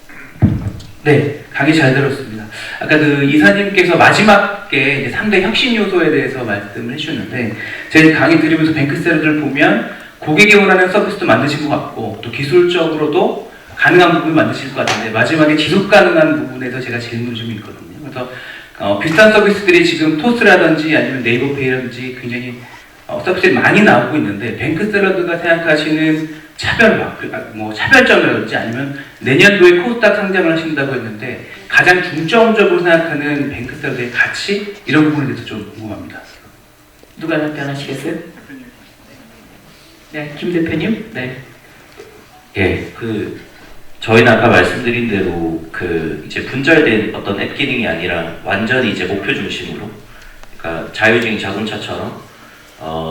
네, 강의 잘 들었습니다. 아까 이사님께서 마지막에 이제 3대 혁신 요소에 대해서 말씀을 해주셨는데, 제 강의 들으면서 뱅크샐러드를 보면 고객에 원하는 서비스도 만드신 것 같고, 또 기술적으로도 가능한 부분을 만드실 것 같은데, 마지막에 지속 가능한 부분에서 제가 질문이 좀 있거든요. 그래서 비슷한 서비스들이 지금 토스라든지 아니면 네이버페이라든지 굉장히 서비스들이 많이 나오고 있는데, 뱅크샐러드가 생각하시는 차별점이라든지 아니면 내년도에 코스닥 상장을 하신다고 했는데 가장 중점적으로 생각하는 뱅크스타드의 가치 이런 부분에 대해서 좀 궁금합니다. 누가 답변하시겠어요? 네, 김 대표님. 네. 예, 저희는 아까 말씀드린 대로 이제 분절된 어떤 앱 기능이 아니라 완전히 이제 목표 중심으로, 그러니까 자율주행 자동차처럼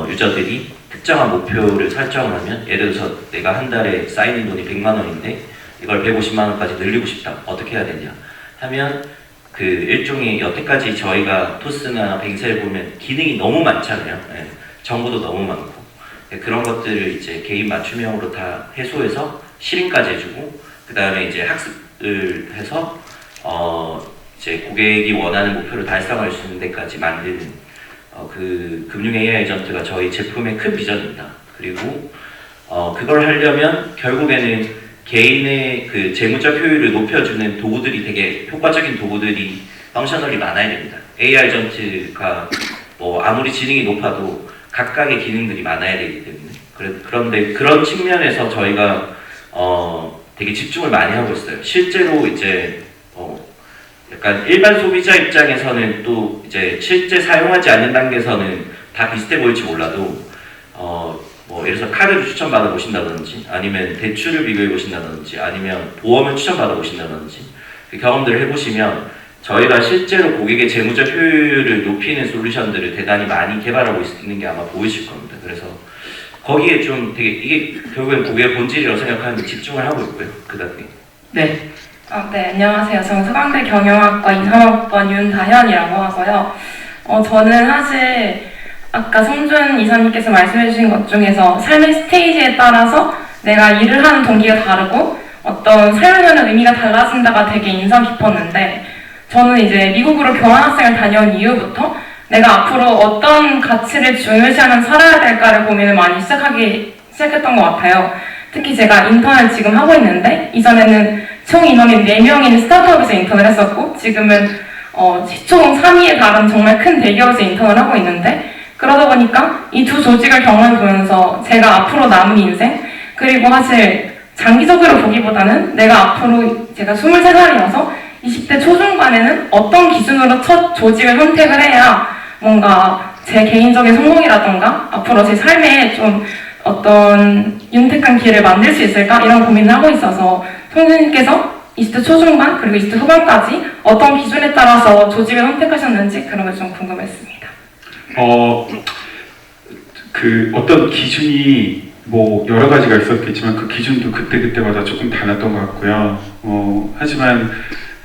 유저들이 특정한 목표를 설정하면, 예를 들어서 내가 한 달에 쌓이는 돈이 100만 원인데 이걸 150만 원까지 늘리고 싶다. 어떻게 해야 되냐 하면 일종의 여태까지 저희가 토스나 뱅셀 보면 기능이 너무 많잖아요. 예, 정보도 너무 많고, 예, 그런 것들을 이제 개인 맞춤형으로 다 해소해서 실행까지 해주고, 그 다음에 이제 학습을 해서 이제 고객이 원하는 목표를 달성할 수 있는 데까지 만드는 금융 AI 에이전트가 저희 제품의 큰 비전입니다. 그리고 그걸 하려면 결국에는 개인의 재무적 효율을 높여주는 도구들이, 되게 효과적인 도구들이 펑셔널이 많아야 됩니다. AI 에이전트가 아무리 지능이 높아도 각각의 기능들이 많아야 되기 때문에, 그런데 그런 측면에서 저희가 되게 집중을 많이 하고 있어요. 실제로 이제 약간 일반 소비자 입장에서는 또 이제 실제 사용하지 않는 단계에서는 다 비슷해 보일지 몰라도 예를 들어서 카드를 추천받아 보신다든지, 아니면 대출을 비교해 보신다든지, 아니면 보험을 추천받아 보신다든지, 그 경험들을 해보시면 저희가 실제로 고객의 재무적 효율을 높이는 솔루션들을 대단히 많이 개발하고 있는 게 아마 보이실 겁니다. 그래서 거기에 좀 되게, 이게 결국엔 고객의 본질이라고 생각하는데 집중을 하고 있고요. 그 다음에. 네. 네, 안녕하세요. 저는 서강대 경영학과 23학번 윤다현이라고 하고요. 저는 사실 아까 송준 이사님께서 말씀해주신 것 중에서 삶의 스테이지에 따라서 내가 일을 하는 동기가 다르고 어떤 삶을 하는 의미가 달라진다가 되게 인상 깊었는데, 저는 이제 미국으로 교환학생을 다녀온 이후부터 내가 앞으로 어떤 가치를 중요시하면 살아야 될까를 고민을 많이 시작했던 것 같아요. 특히 제가 인턴을 지금 하고 있는데, 이전에는 총 인원이 4명인 스타트업에서 인턴을 했었고, 지금은 총 3위에 달한 정말 큰 대기업에서 인턴을 하고 있는데, 그러다 보니까 이 두 조직을 경험해보면서 제가 앞으로 남은 인생, 그리고 사실 장기적으로 보기보다는 내가 앞으로, 제가 23살이어서 20대 초중반에는 어떤 기준으로 첫 조직을 선택을 해야 뭔가 제 개인적인 성공이라던가 앞으로 제 삶에 좀 어떤 윤택한 길을 만들 수 있을까, 이런 고민을 하고 있어서 송준님께서 20대 초중반 그리고 20대 후반까지 어떤 기준에 따라서 조직을 선택하셨는지 그런 게 좀 궁금했습니다. 어떤 기준이 여러 가지가 있었겠지만 그 기준도 그때마다 조금 달랐던 것 같고요. 하지만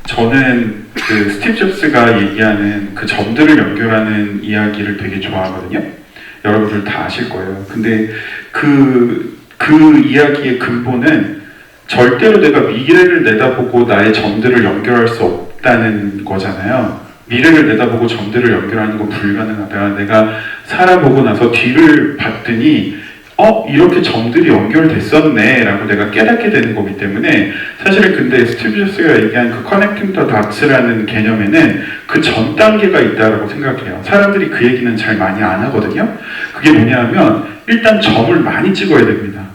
저는 스티브 잡스가 얘기하는 그 점들을 연결하는 이야기를 되게 좋아하거든요. 여러분들 다 아실 거예요. 근데 그 이야기의 근본은 절대로 내가 미래를 내다보고 나의 점들을 연결할 수 없다는 거잖아요. 미래를 내다보고 점들을 연결하는 건 불가능하다. 내가 살아보고 나서 뒤를 봤더니 이렇게 점들이 연결됐었네 라고 내가 깨닫게 되는 거기 때문에, 사실은 근데 스티브 잡스가 얘기한 그 커넥팅 더 닷스라는 개념에는 그 전 단계가 있다고 생각해요. 사람들이 그 얘기는 잘 많이 안 하거든요. 그게 뭐냐면 일단 점을 많이 찍어야 됩니다.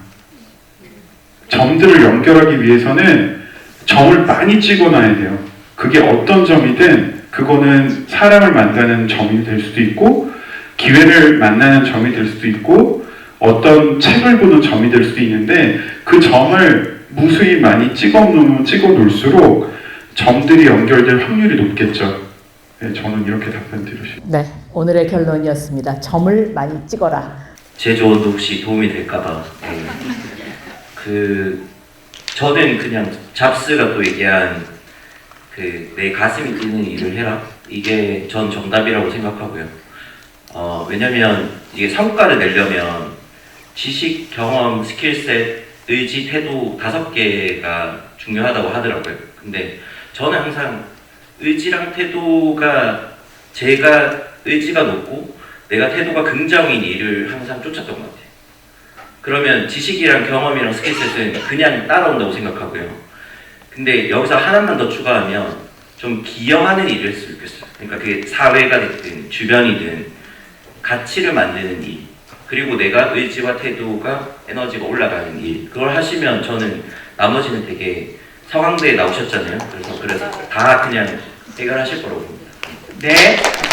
점들을 연결하기 위해서는 점을 많이 찍어놔야 돼요. 그게 어떤 점이든, 그거는 사람을 만나는 점이 될 수도 있고, 기회를 만나는 점이 될 수도 있고, 어떤 책을 보는 점이 될 수도 있는데, 그 점을 무수히 많이 찍어 놓을수록 점들이 연결될 확률이 높겠죠. 네, 저는 이렇게 답변 드리고 싶습니다. 네, 오늘의 결론이었습니다. 점을 많이 찍어라. 제 조언도 혹시 도움이 될까봐. 저는 그냥 잡스가 또 얘기한 내 가슴이 뛰는 일을 해라, 이게 전 정답이라고 생각하고요. 왜냐면 이게 성과를 내려면 지식, 경험, 스킬셋, 의지, 태도 5개가 중요하다고 하더라고요. 근데 저는 항상 의지랑 태도가, 제가 의지가 높고 내가 태도가 긍정인 일을 항상 쫓았던 것 같아요. 그러면 지식이랑 경험이랑 스킬셋은 그냥 따라온다고 생각하고요. 근데 여기서 하나만 더 추가하면 좀 기여하는 일을 했으면 좋겠어요. 그러니까 그게 사회가 됐든 주변이든 가치를 만드는 일, 그리고 내가 의지와 태도가, 에너지가 올라가는 일, 그걸 하시면 저는 나머지는 되게 서강대에 나오셨잖아요. 그래서 다 그냥 해결하실 거라고 봅니다. 네.